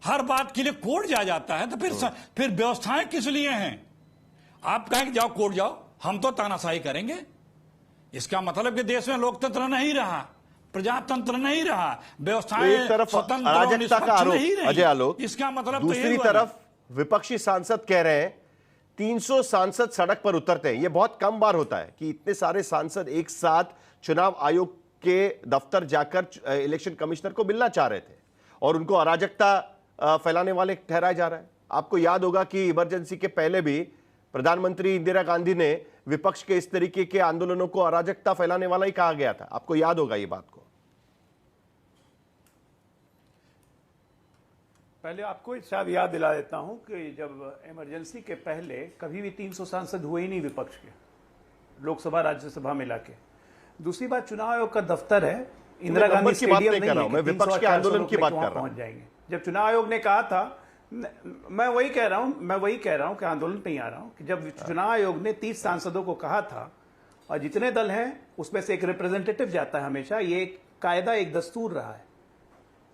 [SPEAKER 12] हर बात के लिए कोर्ट जाता है तो फिर व्यवस्थाएं किस लिए हैं? आप कहें कि जाओ कोर्ट जाओ, हम तो तानाशाही करेंगे। इसका मतलब कि देश में लोकतंत्र नहीं रहा, प्रजातंत्र नहीं रहा, व्यवस्थाएं
[SPEAKER 1] एक तरफ अराजकता का आरोप अजय आलोक,
[SPEAKER 12] इसका मतलब
[SPEAKER 1] दूसरी तरफ विपक्षी सांसद कह रहे हैं 300 सांसद सड़क पर उतरते हैं। यह बहुत कम बार होता है कि इतने सारे सांसद एक साथ चुनाव आयोग के दफ्तर जाकर इलेक्शन कमिश्नर को मिलना चाह रहे थे और उनको अराजकता फैलाने वाले ठहराया जा रहा है। आपको याद होगा कि इमरजेंसी के पहले भी प्रधानमंत्री इंदिरा गांधी ने विपक्ष के इस तरीके के आंदोलनों को अराजकता फैलाने वाला ही कहा गया था। आपको याद होगा ये बात को।
[SPEAKER 10] पहले आपको शायद याद दिला देता हूं कि जब इमरजेंसी के पहले कभी भी 300 सांसद हुए ही नहीं विपक्ष के, लोकसभा राज्यसभा मिला के। दूसरी बात, चुनाव आयोग का दफ्तर है, इंदिरा गांधी स्टेडियम नहीं है,
[SPEAKER 1] मैं विपक्ष के आंदोलन की बात कर रहा हूं।
[SPEAKER 10] पहुंच जाएंगे। जब चुनाव आयोग ने कहा था, मैं वही कह रहा हूं कि आंदोलन पे ही आ रहा हूं कि जब चुनाव आयोग ने 30 सांसदों को कहा था और जितने दल हैं उसमें से एक रिप्रेजेंटेटिव जाता है हमेशा, ये एक कायदा, एक दस्तूर रहा है।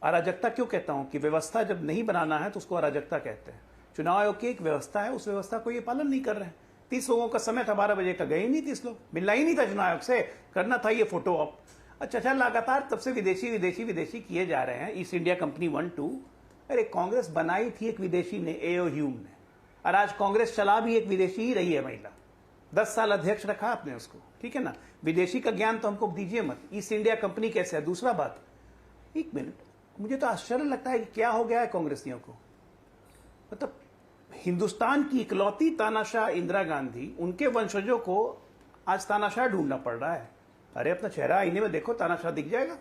[SPEAKER 10] अराजकता क्यों कहता हूं कि व्यवस्था जब नहीं बनाना है तो उसको अराजकता कहते हैं। चुनाव आयोग की एक व्यवस्था है, उस व्यवस्था को ये पालन नहीं कर रहे हैं। 30 लोगों का समय था, 12 बजे का गए ही नहीं 30 लोग, मिलना ही नहीं था चुनाव आयोग से, करना था ये फोटो ऑप। अच्छा, लगातार तब से विदेशी किए जा रहे हैं। ईस्ट इंडिया कंपनी 1-2, अरे कांग्रेस बनाई थी एक विदेशी ने, एओ ह्यूम ने, और आज कांग्रेस चला भी एक विदेशी ही रही है महिला। 10 साल अध्यक्ष रखा आपने उसको, ठीक है ना। विदेशी का ज्ञान तो हमको दीजिए मत। ईस्ट इंडिया कंपनी कैसे है? दूसरा बात, एक मिनट, मुझे तो आश्चर्य लगता है कि क्या हो गया है कांग्रेसियों को। मतलब हिंदुस्तान की इकलौती तानाशाह इंदिरा गांधी, उनके वंशजों को आज तानाशाह ढूंढना पड़ रहा है। अरे अपना चेहरा आईने में देखो, तानाशाह दिख जाएगा।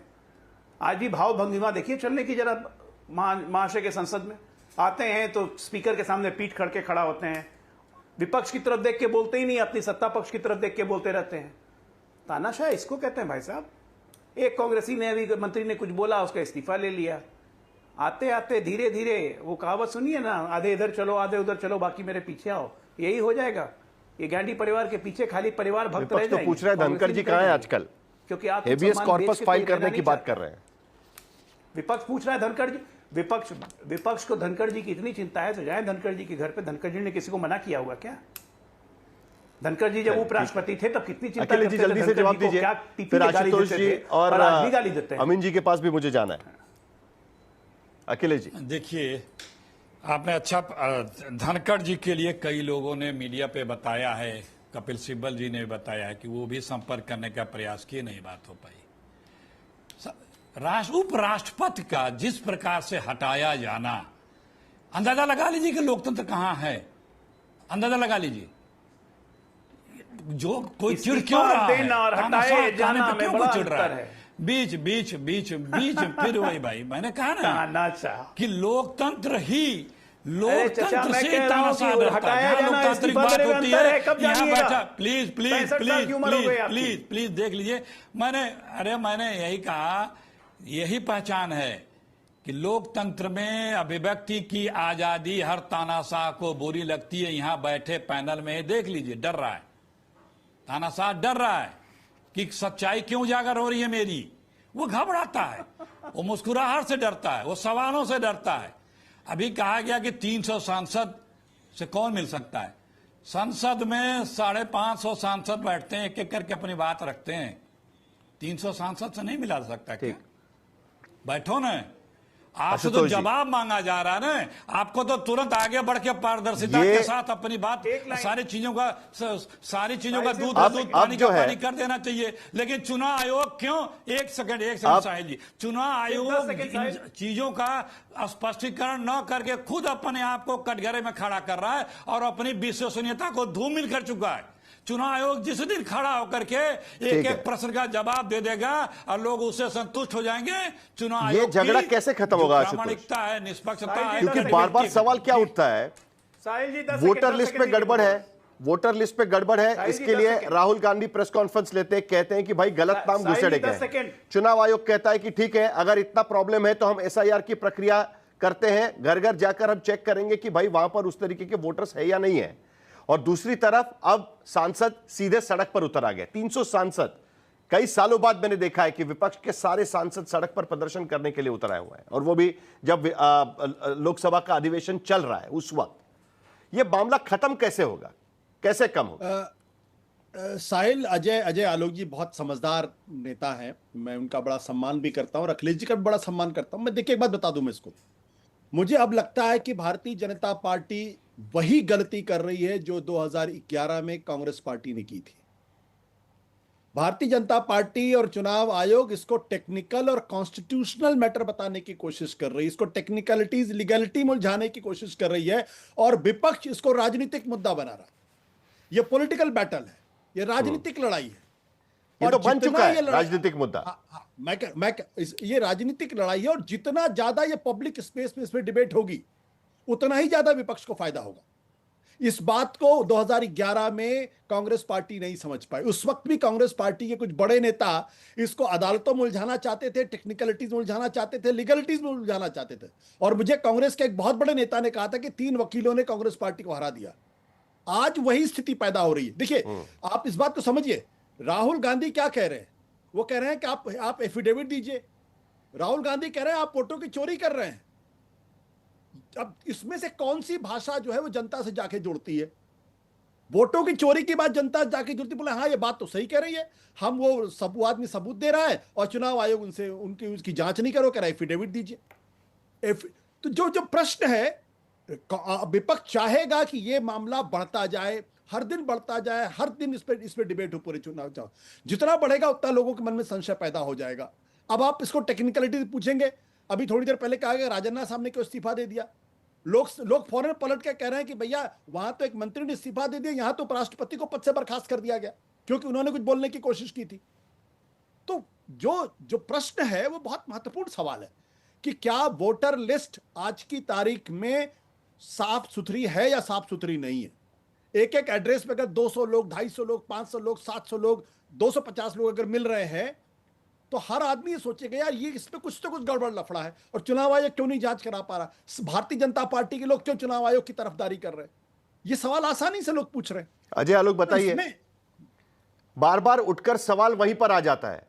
[SPEAKER 10] आज भी भाव भंगिमा देखिए चलने की, जरा महाशय के संसद में आते हैं तो स्पीकर के सामने पीठ करके खड़ा होते हैं, विपक्ष की तरफ देख के बोलते ही नहीं, अपनी सत्ता पक्ष की तरफ देख के बोलते रहते हैं। तानाशाह इसको कहते हैं भाई साहब। एक कांग्रेसी ने अभी मंत्री ने कुछ बोला, उसका इस्तीफा ले लिया। आते आते धीरे धीरे वो कहावत सुनिए ना, आधे इधर चलो आधे उधर चलो, बाकी मेरे पीछे आओ, यही हो जाएगा। ये गांधी परिवार के पीछे खाली परिवार भक्त रह जाएंगे।
[SPEAKER 1] तो पूछ रहा है धनखड़ जी कहां है आजकल,
[SPEAKER 10] क्योंकि आप
[SPEAKER 1] हेबियस कॉर्पस फाइल करने की बात कर रहे हैं।
[SPEAKER 10] विपक्ष पूछ रहा है धनखड़ जी, विपक्ष को धनखड़ जी की इतनी चिंता है तो जाए धनखड़ जी के घर पे। धनखड़ जी ने किसी को मना किया होगा क्या? धनखड़ जी जब उपराष्ट्रपति थे तब कितनी चिंता करते थे।
[SPEAKER 1] जल्दी से जवाब दीजिए, फिर आशुतोष जी और अमीन जी के पास भी मुझे जाना है। अखिलेश जी
[SPEAKER 12] देखिए, आपने अच्छा, धनखड़ जी के लिए कई लोगों ने मीडिया पे बताया है, कपिल सिब्बल जी ने बताया है कि वो भी संपर्क करने का प्रयास किए, नहीं बात हो पाई। उपराष्ट्रपति का जिस प्रकार से हटाया जाना, अंदाजा लगा लीजिए कि लोकतंत्र कहां है। अंदाजा लगा लीजिए, जो कोई चिड़ क्यों रहा है, हटाए जाने पे क्यों चिड़ रहा है। बीच बीच बीच बीच फिर वही भाई, मैंने कहा ना कि लोकतंत्र ही, लोकतंत्र से तानाशाह डरता है। लोकतांत्रिक बात होती है, यहाँ बैठा, please please please please please please देख लीजिए। मैंने यही कहा, यही पहचान है कि लोकतंत्र में अभिव्यक्ति की आजादी हर तानाशाह को बुरी लगती है। यहां बैठे पैनल में देख लीजिए, डर रहा है तानाशाह, डर रहा है कि सच्चाई क्यों उजागर हो रही है मेरी। वो घबराता है, वो मुस्कुराहट से डरता है, वो सवालों से डरता है। अभी कहा गया कि 300 सांसद से कौन मिल सकता है। संसद में 550 सांसद बैठते हैं, एक एक करके अपनी बात रखते हैं। 300 सांसद से नहीं मिला सकता क्या? बैठो ना, आपसे तो जवाब मांगा जा रहा है ना। आपको तो तुरंत आगे बढ़ के पारदर्शिता के साथ अपनी बात, सारी चीजों का दूध पानी का पानी कर देना चाहिए। लेकिन चुनाव आयोग क्यों, एक सेकंड साहिल जी, चुनाव आयोग इन चीजों का स्पष्टीकरण न करके खुद अपने आप को कटघरे में खड़ा कर रहा है और अपनी विश्वसनीयता को धूमिल कर चुका है। चुनाव आयोग जिस दिन खड़ा होकर के एक एक प्रश्न का जवाब दे देगा और लोग उससे संतुष्ट हो जाएंगे। चुनाव आयोग, ये
[SPEAKER 1] झगड़ा कैसे खत्म होगा?
[SPEAKER 12] प्रामाणिकता है, निष्पक्षता है,
[SPEAKER 1] क्योंकि बार बार सवाल क्या उठता है, वोटर लिस्ट पे गड़बड़ है, वोटर लिस्ट पे गड़बड़ है। इसके लिए राहुल गांधी प्रेस कॉन्फ्रेंस लेते हैं, कहते हैं कि भाई गलत नाम घुसेड़े गए। चुनाव आयोग कहता है कि ठीक है, अगर इतना प्रॉब्लम है तो हम एसआईआर की प्रक्रिया करते हैं, घर घर जाकर हम चेक करेंगे कि भाई वहां पर उस तरीके के वोटर्स है या नहीं है। और दूसरी तरफ अब सांसद सीधे सड़क पर उतर आ गए। 300 सांसद, कई सालों बाद मैंने देखा है कि विपक्ष के सारे सांसद सड़क पर प्रदर्शन करने के लिए उतर आए हुए हैं, और वो भी जब लोकसभा का अधिवेशन चल रहा है उस वक्त। ये मामला खत्म कैसे होगा, कैसे कम होगा?
[SPEAKER 13] साहिल, अजय आलोक जी बहुत समझदार नेता हैं, मैं उनका बड़ा सम्मान भी करता हूं और अखिलेश जी का भी बड़ा सम्मान करता हूं। मैं देखिए एक बात बता दूं मैं इसको, मुझे अब लगता है कि भारतीय जनता पार्टी वही गलती कर रही है जो 2011 में कांग्रेस पार्टी ने की थी। भारतीय जनता पार्टी और चुनाव आयोग इसको टेक्निकल और कॉन्स्टिट्यूशनल मैटर बताने की कोशिश कर रही है, इसको टेक्निकलिटीज लीगलिटी में उलझाने की कोशिश कर रही है, और विपक्ष इसको राजनीतिक मुद्दा बना रहा है। ये पॉलिटिकल बैटल है, ये राजनीतिक लड़ाई है।
[SPEAKER 1] ये तो बन चुका है
[SPEAKER 13] ये
[SPEAKER 1] राजनीतिक मुद्दा।
[SPEAKER 13] ये राजनीतिक लड़ाई है, और जितना ज्यादा ये पब्लिक स्पेस में इसमें डिबेट होगी उतना ही ज्यादा विपक्ष को फायदा होगा। इस बात को 2011 में कांग्रेस पार्टी नहीं समझ पाई। उस वक्त भी कांग्रेस पार्टी के कुछ बड़े नेता इसको अदालतों में उलझाना चाहते थे, टेक्निकलिटीज में उलझाना चाहते थे, लीगलिटीज में उलझाना चाहते थे। और मुझे कांग्रेस के एक बहुत बड़े नेता ने कहा था कि 3 वकीलों ने कांग्रेस पार्टी को हरा दिया। आज वही स्थिति पैदा हो रही है। देखिए, आप इस बात को समझिए, राहुल गांधी क्या कह रहे हैं? वो कह रहे हैं कि आप एफिडेविट दीजिए। राहुल गांधी कह रहे हैं आप वोटों की चोरी कर रहे हैं। अब इसमें से कौन सी भाषा जो है वो जनता से जाके जुड़ती है? वोटों की चोरी की बात जनता जाके जुड़ती, बोले हाँ ये बात तो सही कह रही है, हम वो सब आदमी सबूत दे रहा है और चुनाव आयोग उनसे उसकी जांच नहीं करो, कह रहा है एफिडेविट दीजिए। तो जो प्रश्न है, विपक्ष चाहेगा कि ये मामला बढ़ता जाए, हर दिन बढ़ता जाए, हर दिन इस पे डिबेट हो पूरे चुनाव। जितना बढ़ेगा उतना लोगों के मन में संशय पैदा हो जाएगा। अब आप इसको टेक्निकलिटी पूछेंगे, अभी थोड़ी देर पहले कहा गया राजन्ना साहब ने क्यों इस्तीफा दे दिया। लोग फौरन पलट के कह रहे हैं कि भैया वहां तो एक मंत्री ने इस्तीफा दे दिया, यहां तो उपराष्ट्रपति को पद से बर्खास्त कर दिया गया क्योंकि उन्होंने कुछ बोलने की कोशिश की थी। तो जो प्रश्न है वो बहुत महत्वपूर्ण सवाल है कि क्या वोटर लिस्ट आज की तारीख में साफ सुथरी है या साफ सुथरी नहीं है। एक एक एड्रेस पे अगर 200 लोग, 250 लोग, 500 लोग, 700 लोग, 250 लोग अगर मिल रहे हैं तो हर आदमी ये सोचेगा यार ये इसमें कुछ तो कुछ गड़बड़ लफड़ा है, और चुनाव आयोग क्यों नहीं जांच करा पा रहा, भारतीय जनता पार्टी के लोग क्यों चुनाव आयोग की तरफदारी कर रहे हैं। ये सवाल आसानी से लोग पूछ रहे हैं।
[SPEAKER 1] अजय आलोक बताइए, बार बार उठकर सवाल वहीं पर आ जाता है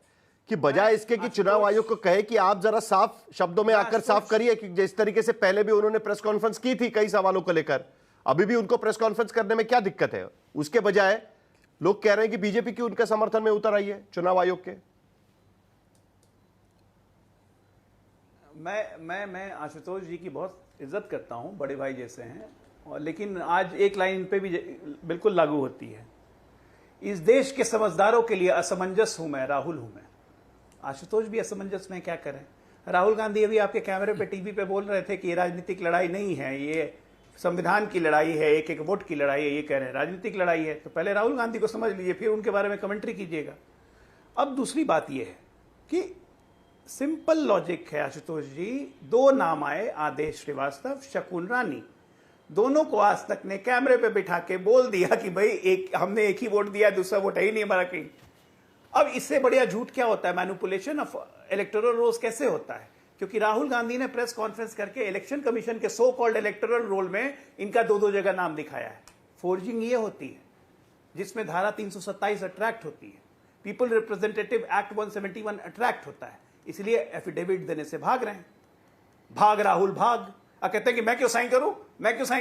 [SPEAKER 1] कि बजाय इसके कि चुनाव आयोग को कहे कि आप जरा साफ शब्दों में आकर साफ करिए, कि जिस तरीके से पहले भी उन्होंने प्रेस कॉन्फ्रेंस की थी कई सवालों को लेकर, अभी भी उनको प्रेस कॉन्फ्रेंस करने में क्या दिक्कत है, उसके बजाय लोग कह रहे हैं कि बीजेपी की उनके समर्थन में उतर आई है चुनाव आयोग के।
[SPEAKER 10] मैं आशुतोष जी की बहुत इज्जत करता हूं, बड़े भाई जैसे हैं, और लेकिन आज एक लाइन इन पे भी बिल्कुल लागू होती है। इस देश के समझदारों के लिए असमंजस हूं मैं, राहुल हूं मैं। आशुतोष भी असमंजस में क्या करें। राहुल गांधी अभी आपके कैमरे पे टीवी पे बोल रहे थे कि ये राजनीतिक लड़ाई नहीं है, ये संविधान की लड़ाई है, एक एक वोट की लड़ाई है, ये कह रहे हैं राजनीतिक लड़ाई है। तो पहले राहुल गांधी को समझ लीजिए, फिर उनके बारे में कमेंट्री कीजिएगा। अब दूसरी बात यह है कि सिंपल लॉजिक है आशुतोष जी, 2 नाम आए, आदेश श्रीवास्तव, शकुन रानी, दोनों को आज तक ने कैमरे पे बिठा के बोल दिया कि भाई हमने एक ही वोट दिया, दूसरा वोट है ही नहीं हमारा कहीं। अब इससे बढ़िया झूठ क्या होता है, मैनिपुलेशन ऑफ इलेक्टोरल रोल्स कैसे होता है। क्योंकि राहुल गांधी ने प्रेस कॉन्फ्रेंस करके इलेक्शन कमीशन के सो कॉल्ड इलेक्टोरल रोल में इनका 2-2 जगह नाम दिखाया है। फोर्जिंग ये होती है जिसमें धारा 327 अट्रैक्ट होती है, पीपल रिप्रेजेंटेटिव एक्ट 171 अट्रैक्ट होता है, इसलिए एफिडेविट देने से भाग रहे हैं। भाग राहुल भाग। कहते हैं कि मैं क्यों साइन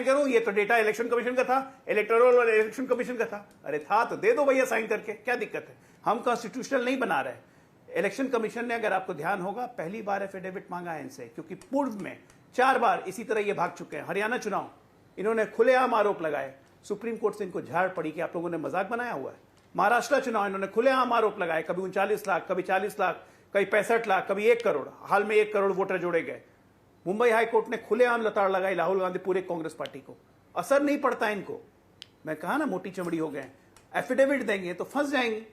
[SPEAKER 10] करूं, ये तो डेटा इलेक्शन कमीशन का था, इलेक्टोरल और इलेक्शन कमीशन का था। अरे था तो दे दो भैया साइन करके, क्या दिक्कत है। हम कॉन्स्टिट्यूशनल नहीं बना रहे। इलेक्शन कमीशन ने, अगर आपको ध्यान होगा, पहली बार एफिडेविट मांगा है इनसे, क्योंकि पूर्व में 4 बार इसी तरह ये भाग चुके हैं। हरियाणा चुनाव इन्होंने खुलेआम आरोप लगाए, सुप्रीम कोर्ट से इनको झाड़ पड़ी कि आप लोगों ने मजाक बनाया हुआ है। महाराष्ट्र चुनाव इन्होंने खुलेआम आरोप लगाए, कभी 39 लाख, कभी 40 लाख, कभी 65 लाख, कभी 1 करोड़, हाल में 1 करोड़ वोटर जोड़े गए। मुंबई हाईकोर्ट ने खुलेआम लताड़ लगाई राहुल गांधी पूरे कांग्रेस पार्टी को, असर नहीं पड़ता इनको। मैं कहा ना, मोटी चमड़ी हो गए, एफिडेविट देंगे तो फंस जाएंगे।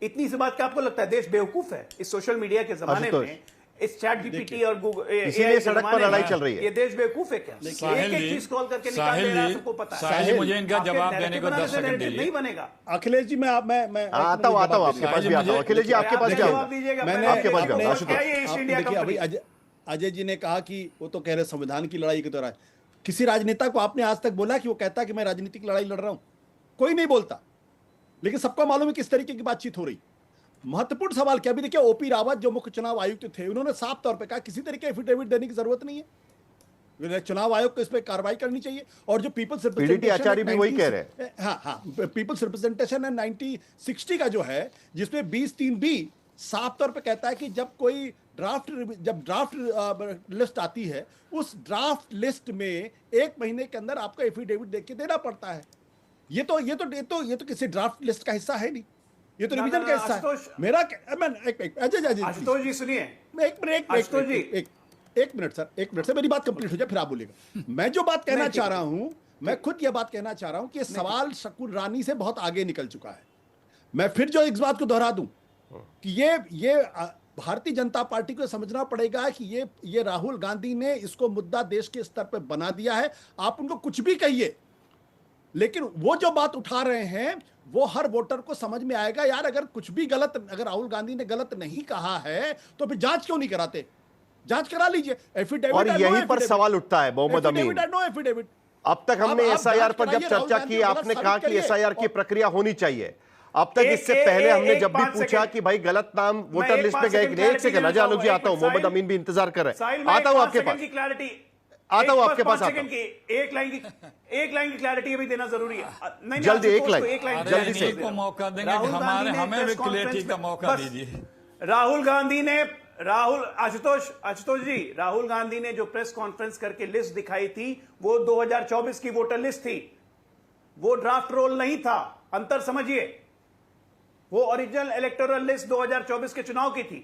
[SPEAKER 10] इतनी सी बात क्या आपको लगता है देश बेवकूफ है इस सोशल मीडिया के जमाने में, इस चैट जीपीटी और गूगल,
[SPEAKER 1] इसीलिए सड़क पर लड़ाई चल रही है।
[SPEAKER 10] ये देश बेवकूफ है क्या? एक एक चीज कॉल करके निकाल दे रहा है, सबको पता है।
[SPEAKER 12] मुझे इनका जवाब देने को 10 सेकंड दीजिए।
[SPEAKER 10] नहीं बनेगा।
[SPEAKER 13] अखिलेश जी, मैं
[SPEAKER 1] आता हूं आपके पास भी आता हूं। अखिलेश जी आपके पास क्या होगा?
[SPEAKER 13] मैंने
[SPEAKER 1] आपके पास
[SPEAKER 13] अभी अजय जी ने कहा कि वो तो कह रहे संविधान की लड़ाई के दौरान, किसी राजनेता को आपने आज तक बोला कि वो कहता कि मैं राजनीतिक लड़ाई लड़ रहा हूं? कोई नहीं बोलता, लेकिन सबको मालूम है किस तरीके की बातचीत हो रही। महत्वपूर्ण सवाल क्या, अभी देखिए ओपी रावत जो मुख्य चुनाव आयुक्त थे, उन्होंने साफ तौर पे कहा किसी तरीके एफिडेविट देने की जरूरत नहीं है, चुनाव आयोग को इस पर कार्रवाई करनी चाहिए। और जो पीपल्स
[SPEAKER 1] आचार्य भी वही कह रहे हैं।
[SPEAKER 13] हाँ, पीपल्स रिप्रेजेंटेशन है 1960 का जो है, जिसमें 20(3)(b साफ तौर पे कहता है कि जब कोई ड्राफ्ट लिस्ट आती है, उस ड्राफ्ट लिस्ट में 1 महीने के अंदर आपको एफिडेविट देके देना पड़ता है। ये तो किसी ड्राफ्ट लिस्ट का हिस्सा है नहीं, ये तो रिवीजन का हिस्सा है। मेरा
[SPEAKER 10] आशुतोष जी सुनिए,
[SPEAKER 13] एक मिनट सर, मेरी बात कंप्लीट हो जाए फिर आप बोलिएगा। मैं जो बात कहना चाह रहा हूं, मैं खुद यह बात कहना चाह रहा हूं कि ये सवाल शकुन रानी से बहुत आगे निकल चुका है। मैं फिर जो इस बात को दोहरा दूं कि ये भारतीय जनता पार्टी को समझना पड़ेगा कि ये राहुल गांधी ने इसको मुद्दा देश के स्तर पर बना दिया है। आप उनको कुछ भी कहिए, लेकिन वो जो बात उठा रहे हैं वो हर वोटर को समझ में आएगा। यार अगर कुछ भी गलत, अगर राहुल गांधी ने गलत नहीं कहा है तो फिर जांच क्यों नहीं कराते? जांच करा लीजिए, एफिडेविट।
[SPEAKER 1] और यहीं पर सवाल उठता है मोहम्मद अमीन,
[SPEAKER 13] एफिडेविट।
[SPEAKER 1] अब तक हमने एसआईआर पर जब चर्चा की, आपने कहा कि एसआईआर की प्रक्रिया होनी चाहिए। अब तक इससे पहले हमने जब भी पूछा कि भाई गलत नाम वोटर लिस्ट पे गए, एक सेकंड अजय आलोक जी आता हूं, मोहम्मद अमीन भी इंतजार कर रहे हैं, आता हूं आपके पास, आता हूं आपके पास,
[SPEAKER 10] एक लाइन की क्लैरिटी अभी देना जरूरी है।
[SPEAKER 1] जल्दी एक लाइन जल्दी से
[SPEAKER 12] मौका देंगे, हमें भी क्लैरिटी का मौका दीजिए।
[SPEAKER 10] आशुतोष जी, राहुल गांधी ने जो प्रेस कॉन्फ्रेंस करके लिस्ट दिखाई थी वो 2024 की वोटर लिस्ट थी, वो ड्राफ्ट रोल नहीं था। अंतर समझिए, वो ओरिजिनल इलेक्टोरल लिस्ट 2024 के चुनाव की थी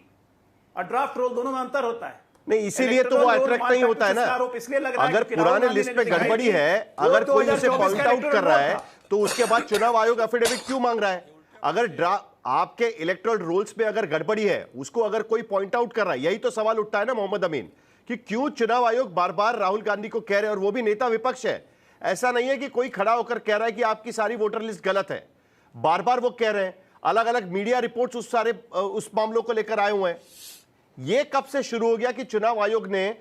[SPEAKER 10] और ड्राफ्ट रोल, दोनों में अंतर होता है।
[SPEAKER 1] नहीं, इसीलिए तो वो अट्रैक्ट नहीं होता है ना। अगर पुराने लिस्ट पे गड़बड़ी है, अगर कोई उसे पॉइंट आउट कर रहा है तो उसके बाद चुनाव आयोग एफिडेविट क्यों मांग रहा है? अगर आपके इलेक्टोरल रोल्स में अगर गड़बड़ी है, उसको अगर कोई पॉइंट आउट कर रहा है, यही तो सवाल उठता है ना मोहम्मद अमीन, कि क्यों चुनाव आयोग बार बार राहुल गांधी को कह रहे हैं, और वो भी नेता विपक्ष है। ऐसा नहीं है कि कोई खड़ा होकर कह रहा है कि आपकी सारी वोटर लिस्ट गलत है, बार बार वो कह रहे हैं। अलग अलग मीडिया रिपोर्ट्स उस मामलों को लेकर आए हुए हैं। यह कब से शुरू हो गया कि चुनाव आयोग ने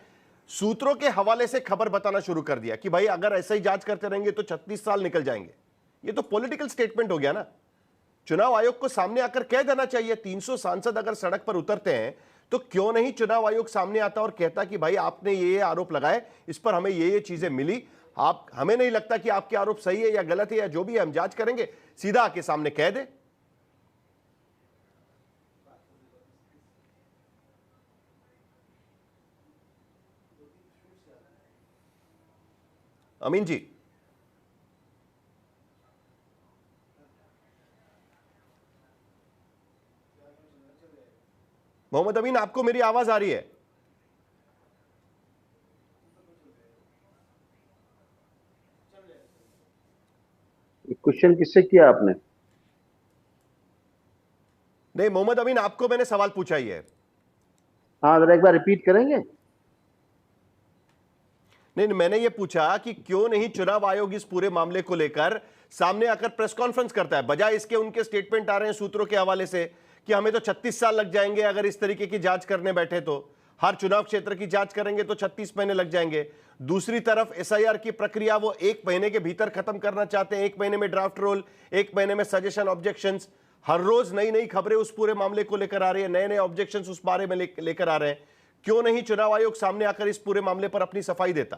[SPEAKER 1] सूत्रों के हवाले से खबर बताना शुरू कर दिया कि भाई अगर ऐसे ही जांच करते रहेंगे तो 36 साल निकल जाएंगे? यह तो पॉलिटिकल स्टेटमेंट हो गया ना। चुनाव आयोग को सामने आकर कह देना चाहिए। 300 सांसद अगर सड़क पर उतरते हैं तो क्यों नहीं चुनाव आयोग सामने आता और कहता कि भाई आपने ये आरोप लगाए, इस पर हमें ये चीजें मिली, आप, हमें नहीं लगता कि आपके आरोप सही है या गलत है या जो भी है हम जांच करेंगे, सीधा आके सामने कह दे। अमीन जी, मोहम्मद अमीन, आपको मेरी आवाज आ रही है?
[SPEAKER 14] क्वेश्चन किससे किया आपने?
[SPEAKER 1] नहीं मोहम्मद अमीन, आपको मैंने सवाल पूछा ही है।
[SPEAKER 14] हाँ, जरा एक बार रिपीट करेंगे?
[SPEAKER 1] नहीं, मैंने ये पूछा कि क्यों नहीं चुनाव आयोग इस पूरे मामले को लेकर सामने आकर प्रेस कॉन्फ्रेंस करता है, बजाय इसके उनके स्टेटमेंट आ रहे हैं सूत्रों के हवाले से कि हमें तो 36 साल लग जाएंगे अगर इस तरीके की जांच करने बैठे, तो हर चुनाव क्षेत्र की जांच करेंगे तो 36 महीने लग जाएंगे। दूसरी तरफ एसआईआर की प्रक्रिया वो 1 महीने के भीतर खत्म करना चाहते हैं, 1 महीने में ड्राफ्ट रोल, 1 महीने में सजेशन, ऑब्जेक्शंस। हर रोज नई नई खबरें उस पूरे मामले को लेकर आ रही है, नए नए ऑब्जेक्शंस उस बारे में लेकर आ रहे हैं। क्यों नहीं चुनाव आयोग सामने आकर इस पूरे मामले पर अपनी सफाई देता?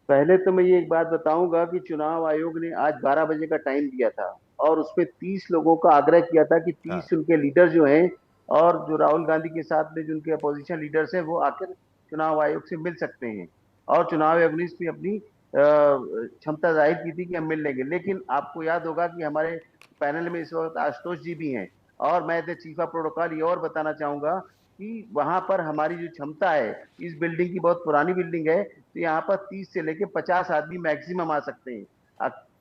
[SPEAKER 14] पहले तो मैं ये एक बात बताऊंगा कि चुनाव आयोग ने आज 12 बजे का टाइम दिया था और उसमें 30 लोगों का आग्रह किया था कि 30 उनके लीडर जो हैं और जो राहुल गांधी के साथ में जो उनके अपोजिशन लीडर्स हैं वो आकर चुनाव आयोग से मिल सकते हैं, और चुनाव आयोग ने इसमें अपनी क्षमता जाहिर की थी कि हम मिल लेंगे। लेकिन आपको याद होगा कि हमारे पैनल में इस वक्त आशुतोष जी भी हैं, और मैं चीफ ऑफ प्रोटोकॉल ये और बताना चाहूंगा कि वहां पर हमारी जो क्षमता है, इस बिल्डिंग की बहुत पुरानी बिल्डिंग है, तो यहाँ पर 30 से लेके 50 आदमी मैक्सिमम आ सकते हैं।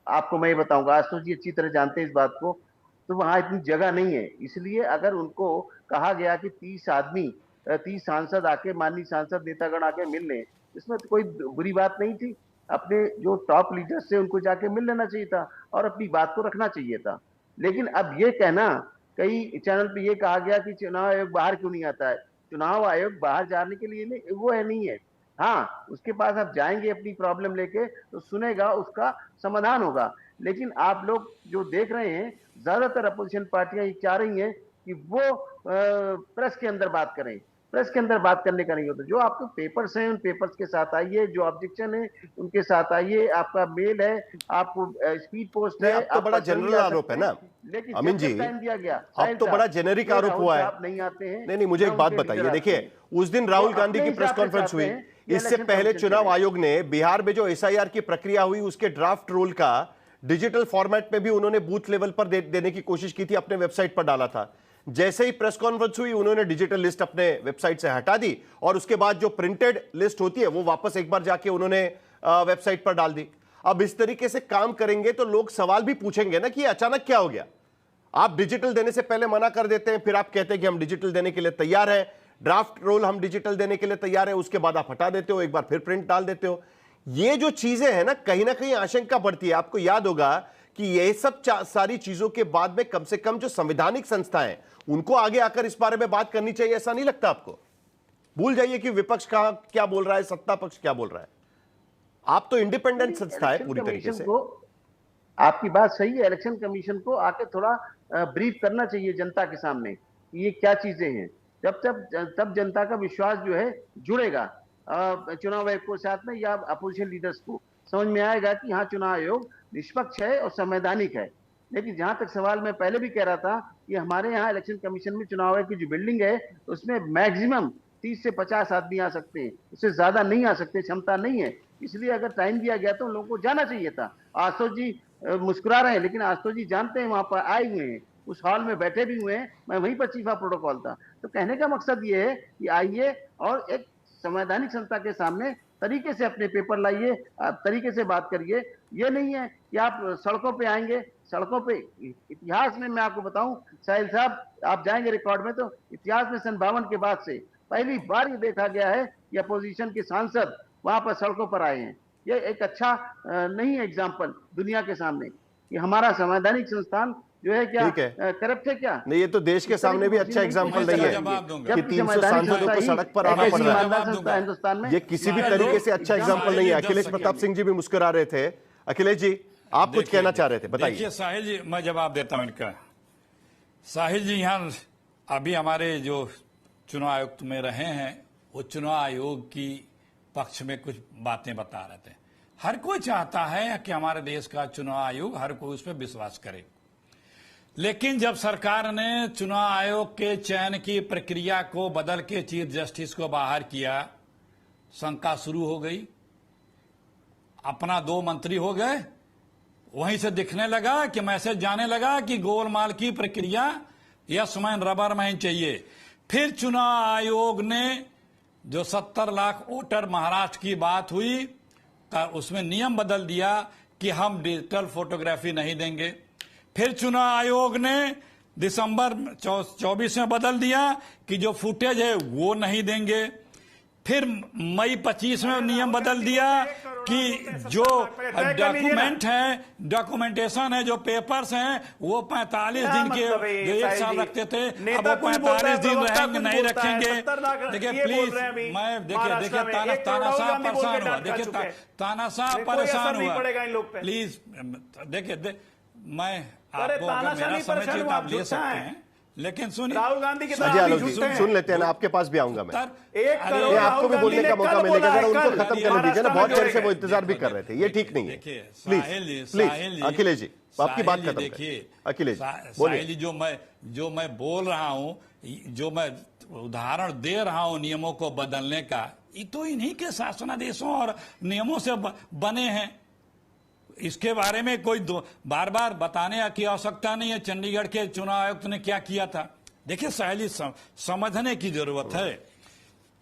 [SPEAKER 14] आपको मैं ये बताऊंगा, आशुतोष जी अच्छी तरह जानते हैं इस बात को, तो वहां इतनी जगह नहीं है। इसलिए अगर उनको कहा गया कि 30 सांसद आके, माननीय सांसद नेतागण आके मिल लें, इसमें तो कोई बुरी बात नहीं थी। अपने जो टॉप लीडर्स थे उनको जाके मिल लेना चाहिए था और अपनी बात को रखना चाहिए था। लेकिन अब ये कहना, कई चैनल पे ये कहा गया कि चुनाव आयोग बाहर क्यों नहीं आता है। चुनाव आयोग बाहर जाने के लिए नहीं, वो है नहीं है। हाँ, उसके पास आप जाएंगे अपनी प्रॉब्लम लेके तो सुनेगा, उसका समाधान होगा। लेकिन आप लोग जो देख रहे हैं, ज्यादातर अपोजिशन पार्टियां ये चाह रही हैं कि वो प्रेस के अंदर बात करें। प्रेस के अंदर बात करने का नहीं होता। जो आपके पेपर्स हैं उन पेपर्स के साथ आइए, जो ऑब्जेक्शन है उनके साथ आइए, आपका मेल है, आपको स्पीड पोस्ट है।
[SPEAKER 1] अब तो बड़ा जनरल आरोप है ना अमीन जी, अब तो बड़ा जेनेरिक आरोप हुआ है।
[SPEAKER 14] नहीं आते हैं।
[SPEAKER 1] नहीं, मुझे एक बात बताइए, देखिए उस दिन राहुल गांधी की प्रेस कॉन्फ्रेंस हुई, इससे पहले चुनाव आयोग ने बिहार में जो एसआईआर की प्रक्रिया हुई उसके ड्राफ्ट रोल का डिजिटल फॉर्मेट में भी उन्होंने बूथ लेवल पर देने की कोशिश की थी, अपने वेबसाइट पर डाला था। जैसे ही प्रेस कॉन्फ्रेंस हुई, उन्होंने डिजिटल लिस्ट अपने वेबसाइट से हटा दी और उसके बाद जो प्रिंटेड लिस्ट होती है वो वापस एक बार जाके उन्होंने वेबसाइट पर डाल दी। अब इस तरीके से काम करेंगे तो लोग सवाल भी पूछेंगे ना कि अचानक क्या हो गया। आप डिजिटल देने से पहले मना कर देते हैं, फिर आप कहते हैं कि हम डिजिटल देने के लिए तैयार हैं, ड्राफ्ट रोल हम डिजिटल देने के लिए तैयार है, उसके बाद आप हटा देते हो, एक बार फिर प्रिंट डाल देते हो। ये जो चीजें हैं ना, कहीं ना कहीं आशंका बढ़ती है। आपको याद होगा कि ये सब सारी चीजों के बाद में कम से कम जो संवैधानिक संस्थाएं उनको आगे आकर इस बारे में बात करनी चाहिए, ऐसा नहीं लगता आपको? भूल जाइए कि विपक्ष का क्या बोल रहा है, सत्ता पक्ष क्या बोल रहा है। आप तो इंडिपेंडेंट संस्था है पूरी तरीके से।
[SPEAKER 14] आपकी बात सही है, इलेक्शन कमीशन को आके थोड़ा ब्रीफ करना चाहिए जनता के सामने कि ये क्या चीजें हैं। तब जनता का विश्वास जो है जुड़ेगा चुनाव आयोग के साथ में या अपोजिशन लीडर्स को समझ में आएगा कि हाँ, चुनाव आयोग निष्पक्ष है और संवैधानिक है। लेकिन जहां तक सवाल मैं पहले भी कह रहा था कि हमारे यहाँ इलेक्शन कमीशन में चुनाव आयोग की जो बिल्डिंग है उसमें मैक्सिमम 30 से 50 आदमी आ सकते हैं, उससे ज्यादा नहीं आ सकते, क्षमता नहीं है। इसलिए अगर टाइम दिया गया तो उन लोगों को जाना चाहिए था। आशुतोष जी मुस्कुरा रहे हैं, लेकिन आशुतोष जी जानते हैं, वहां पर आए हुए हैं, उस हॉल में बैठे भी हुए हैं, मैं वहीं पर चीफ ऑफ प्रोटोकॉल था। तो कहने का मकसद ये है कि आइए और एक संवैधानिक संस्था के सामने तरीके से अपने पेपर लाइए, तरीके से बात करिए। ये नहीं है कि आप सड़कों पे आएंगे, सड़कों पे इतिहास में मैं आपको बताऊं साहिल साहब, आप जाएंगे रिकॉर्ड में तो इतिहास में सन 52 के बाद से पहली बार ये देखा गया है कि अपोजिशन के सांसद वहां पर सड़कों पर आए हैं। ये एक अच्छा नहीं है एग्जाम्पल दुनिया के सामने कि हमारा संवैधानिक संस्थान जो है क्या करप्ट है क्या?
[SPEAKER 1] नहीं, ये तो देश के सामने भी अच्छा एग्जाम्पल नहीं है कि 300 सांसदों को सड़क पर आना पड़ रहा है हिंदुस्तान में। ये किसी भी तरीके से अच्छा एग्जाम्पल नहीं है। अखिलेश प्रताप सिंह जी भी मुस्कुरा रहे थे। अखिलेश जी, आप कुछ कहना चाह रहे थे, बताइए।
[SPEAKER 12] देखिए साहिल जी, मैं जवाब देता हूं इनका। साहिल जी, यहाँ अभी हमारे जो चुनाव आयुक्त में रहे हैं वो चुनाव आयोग की पक्ष में कुछ बातें बता रहे थे। हर कोई चाहता है कि हमारे देश का चुनाव आयोग, हर कोई उस पर विश्वास करे। लेकिन जब सरकार ने चुनाव आयोग के चयन की प्रक्रिया को बदल के चीफ जस्टिस को बाहर किया, शंका शुरू हो गई। अपना 2 मंत्री हो गए, वहीं से दिखने लगा कि मैसेज जाने लगा कि गोलमाल की प्रक्रिया, यस मैन रबर मैन चाहिए। फिर चुनाव आयोग ने जो 70 लाख वोटर महाराष्ट्र की बात हुई, उसमें नियम बदल दिया कि हम डिजिटल फोटोग्राफी नहीं देंगे। फिर चुनाव आयोग ने दिसंबर 24 में बदल दिया कि जो फुटेज है वो नहीं देंगे। फिर मई 25 में नियम बदल दिया कि जो डॉक्यूमेंट है, डॉक्यूमेंटेशन है, जो पेपर्स हैं, वो 45 दिन के जो 1 साल रखते थे, अब वो 45 दिन रहेंगे, नहीं रखेंगे। देखिए प्लीज, मैं देखिए तानाशाह परेशान हुआ, देखिए तानाशाह परेशान हुआ। प्लीज देखिए, मैं आपको अगर मेरा समय चाहिए तो आप ले सकते हैं, लेकिन सुनिए,
[SPEAKER 10] राहुल गांधी के
[SPEAKER 1] सुन लेते हैं ना, आपके पास भी आऊंगा मैं। आपको भी बोलने का मौका मिलेगा, जरा उनको खत्म करने दीजिए ना, बहुत देर से वो इंतजार भी कर रहे थे। ये ठीक नहीं है। प्लीज अखिलेश जी, आपकी बात खत्म देखिए। अखिलेश
[SPEAKER 12] जी, जो मैं बोल रहा हूं, जो मैं उदाहरण दे रहा हूं नियमों को बदलने का, ये तो इन्हीं के शासनादेशों और नियमों से बने हैं। इसके बारे में कोई बार बार बताने की आवश्यकता नहीं है चंडीगढ़ के चुनाव आयुक्त ने क्या किया था। देखिए साहिल जी, समझने की जरूरत है।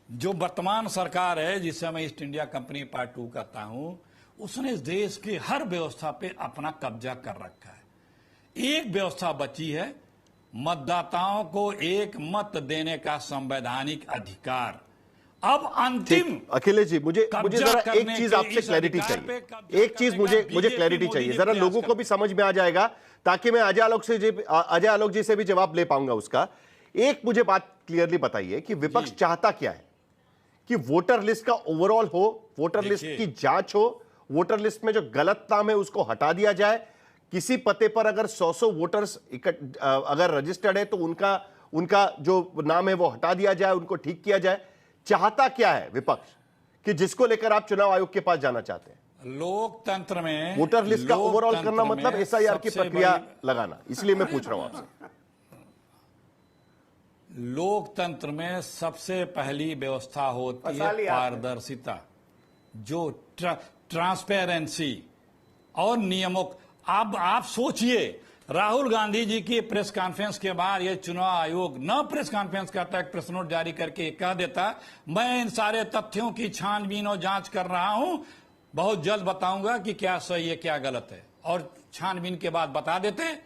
[SPEAKER 12] जो वर्तमान सरकार है, जिसे मैं ईस्ट इंडिया कंपनी पार्ट 2 कहता हूं, उसने इस देश की हर व्यवस्था पे अपना कब्जा कर रखा है। एक व्यवस्था बची है, मतदाताओं को एक मत देने का संवैधानिक अधिकार। अब अंतिम
[SPEAKER 1] अखिलेश जी, मुझे जरा एक चीज आपसे क्लैरिटी चाहिए। एक चीज मुझे क्लैरिटी चाहिए, जरा लोगों को भी समझ में आ जाएगा, ताकि मैं अजय आलोक जी से भी जवाब ले पाऊंगा उसका। एक मुझे बात क्लियरली बताइए कि विपक्ष चाहता क्या है? कि वोटर लिस्ट का ओवरऑल हो, वोटर लिस्ट की जांच हो, वोटर लिस्ट में जो गलत नाम है उसको हटा दिया जाए। किसी पते पर अगर 100 वोटर्स अगर रजिस्टर्ड है तो उनका जो नाम है वो हटा दिया जाए, उनको ठीक किया जाए। चाहता क्या है विपक्ष कि जिसको लेकर आप चुनाव आयोग के पास जाना चाहते हैं?
[SPEAKER 12] लोकतंत्र में
[SPEAKER 1] वोटर लिस्ट का ओवरऑल करना मतलब एसआईआर की प्रक्रिया लगाना। इसलिए मैं पूछ रहा हूं आपसे।
[SPEAKER 12] लोकतंत्र में सबसे पहली व्यवस्था होती है पारदर्शिता, जो ट्रांसपेरेंसी और नियमों। आप सोचिए, राहुल गांधी जी की प्रेस कॉन्फ्रेंस के बाद ये चुनाव आयोग न प्रेस कॉन्फ्रेंस करता, एक प्रेस नोट जारी करके कह देता मैं इन सारे तथ्यों की छानबीन और जांच कर रहा हूं, बहुत जल्द बताऊंगा कि क्या सही है क्या गलत है, और छानबीन के बाद बता देते,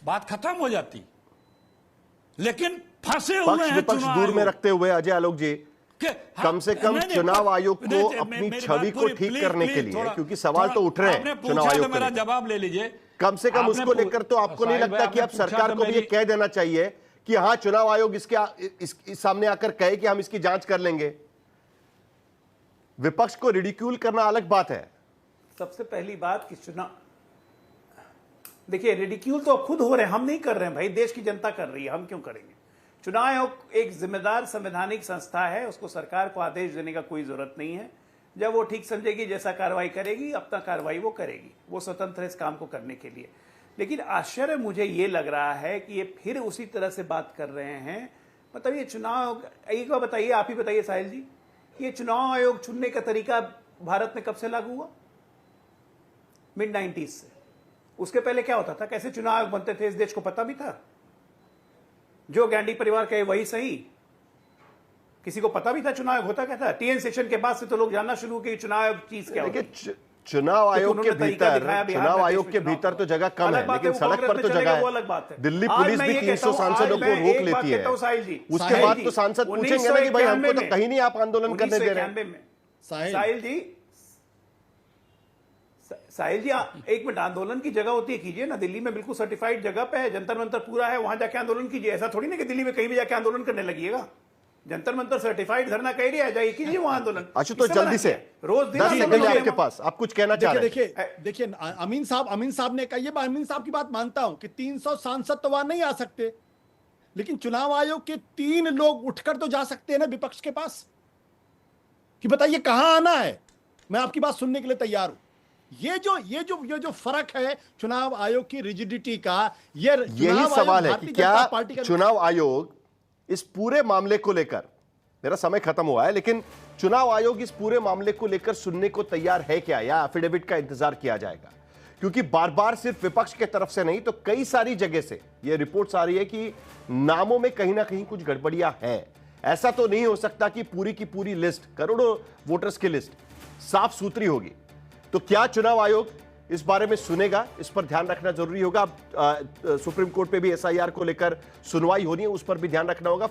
[SPEAKER 12] बात खत्म हो जाती। लेकिन फंसे हुए हैं
[SPEAKER 1] विपक्ष दूर में रखते हुए अजय आलोक जी कम से कम चुनाव आयोग को अपनी छवि को ठीक करने के लिए, क्योंकि सवाल तो उठ रहे हैं चुनाव आयोग,
[SPEAKER 12] मेरा जवाब ले लीजिए,
[SPEAKER 1] कम से कम उसको लेकर तो आपको नहीं लगता कि अब सरकार को भी ये कह देना चाहिए कि हाँ चुनाव आयोग इसके सामने आकर कहे कि हम इसकी जांच कर लेंगे? विपक्ष को रिडिक्यूल करना अलग बात है।
[SPEAKER 10] सबसे पहली बात कि चुनाव, देखिए रिडिक्यूल तो अब खुद हो रहे हैं, हम नहीं कर रहे हैं भाई, देश की जनता कर रही है, हम क्यों करेंगे? चुनाव आयोग एक जिम्मेदार संवैधानिक संस्था है, उसको सरकार को आदेश देने का कोई जरूरत नहीं है। जब वो ठीक समझेगी जैसा कार्रवाई करेगी, अपना कार्रवाई वो करेगी, वो स्वतंत्र है इस काम को करने के लिए। लेकिन आश्चर्य मुझे ये लग रहा है कि ये फिर उसी तरह से बात कर रहे हैं। मतलब ये चुनाव, एक बार बताइए, आप ही बताइए साहिल जी, ये चुनाव आयोग चुनने का तरीका भारत में कब से लागू हुआ? मिड 90s से। उसके पहले क्या होता था, कैसे चुनाव आयोग बनते थे, इस देश को पता भी था? जो गांधी परिवार कहे वही सही, किसी को पता भी था चुनाव आयोग होता क्या था? TN सेशन के बाद से तो लोग जानना शुरू किए चुनाव आयोग चीज क्या होती है।
[SPEAKER 1] चुनाव आयोग के भीतर तो जगह कम है, लेकिन सड़क पर तो जगह है। दिल्ली पुलिस भी 300 सांसदों को रोक लेती है, उसके बाद तो सांसद पूछेंगे ना कि भाई हमको तो कहीं नहीं आप आंदोलन करने दे रहे हैं।
[SPEAKER 10] साहिल जी एक मिनट, आंदोलन की जगह होती है कीजिए ना, दिल्ली में बिल्कुल सर्टिफाइड जगह पे है, जंतर मंतर पूरा है, वहां जाके आंदोलन कीजिए। ऐसा थोड़ी ना कि दिल्ली में कहीं भी जाके आंदोलन करने लगिएगा, जंतर मंतर सर्टिफाइड धरना कह रही है, जाइए कीजिए वहां आंदोलन।
[SPEAKER 1] अच्छा तो जल्दी से रोज 10 सेकंड आपके पास, आप कुछ कहना चाह रहे हैं?
[SPEAKER 13] देखिए अमीन साहब ने कहा, ये अमीन साहब की बात मानता हूं कि 300 सांसद तो वहां नहीं आ सकते, लेकिन चुनाव आयोग के 3 लोग उठकर तो जा सकते हैं ना विपक्ष के पास, कि बताइए कहां आना है। मैं आपकी बात सुनने के लिए तैयार हूं। ये जो फर्क है चुनाव आयोग की रिजिडिटी का,
[SPEAKER 1] यही सवाल है कि क्या चुनाव आयोग इस पूरे मामले को लेकर, मेरा समय खत्म हुआ है, लेकिन चुनाव आयोग इस पूरे मामले को लेकर सुनने को तैयार है क्या, या एफिडेविट का इंतजार किया जाएगा? क्योंकि बार बार सिर्फ विपक्ष के तरफ से नहीं तो कई सारी जगह से यह रिपोर्ट्स आ रही है कि नामों में कहीं ना कहीं कुछ गड़बड़ियां हैं। ऐसा तो नहीं हो सकता कि पूरी की पूरी लिस्ट, करोड़ों वोटर्स की लिस्ट साफ सुथरी होगी। तो क्या चुनाव आयोग इस बारे में सुनेगा? इस पर ध्यान रखना जरूरी होगा। सुप्रीम कोर्ट पे भी SIR को लेकर सुनवाई होनी है, उस पर भी ध्यान रखना होगा।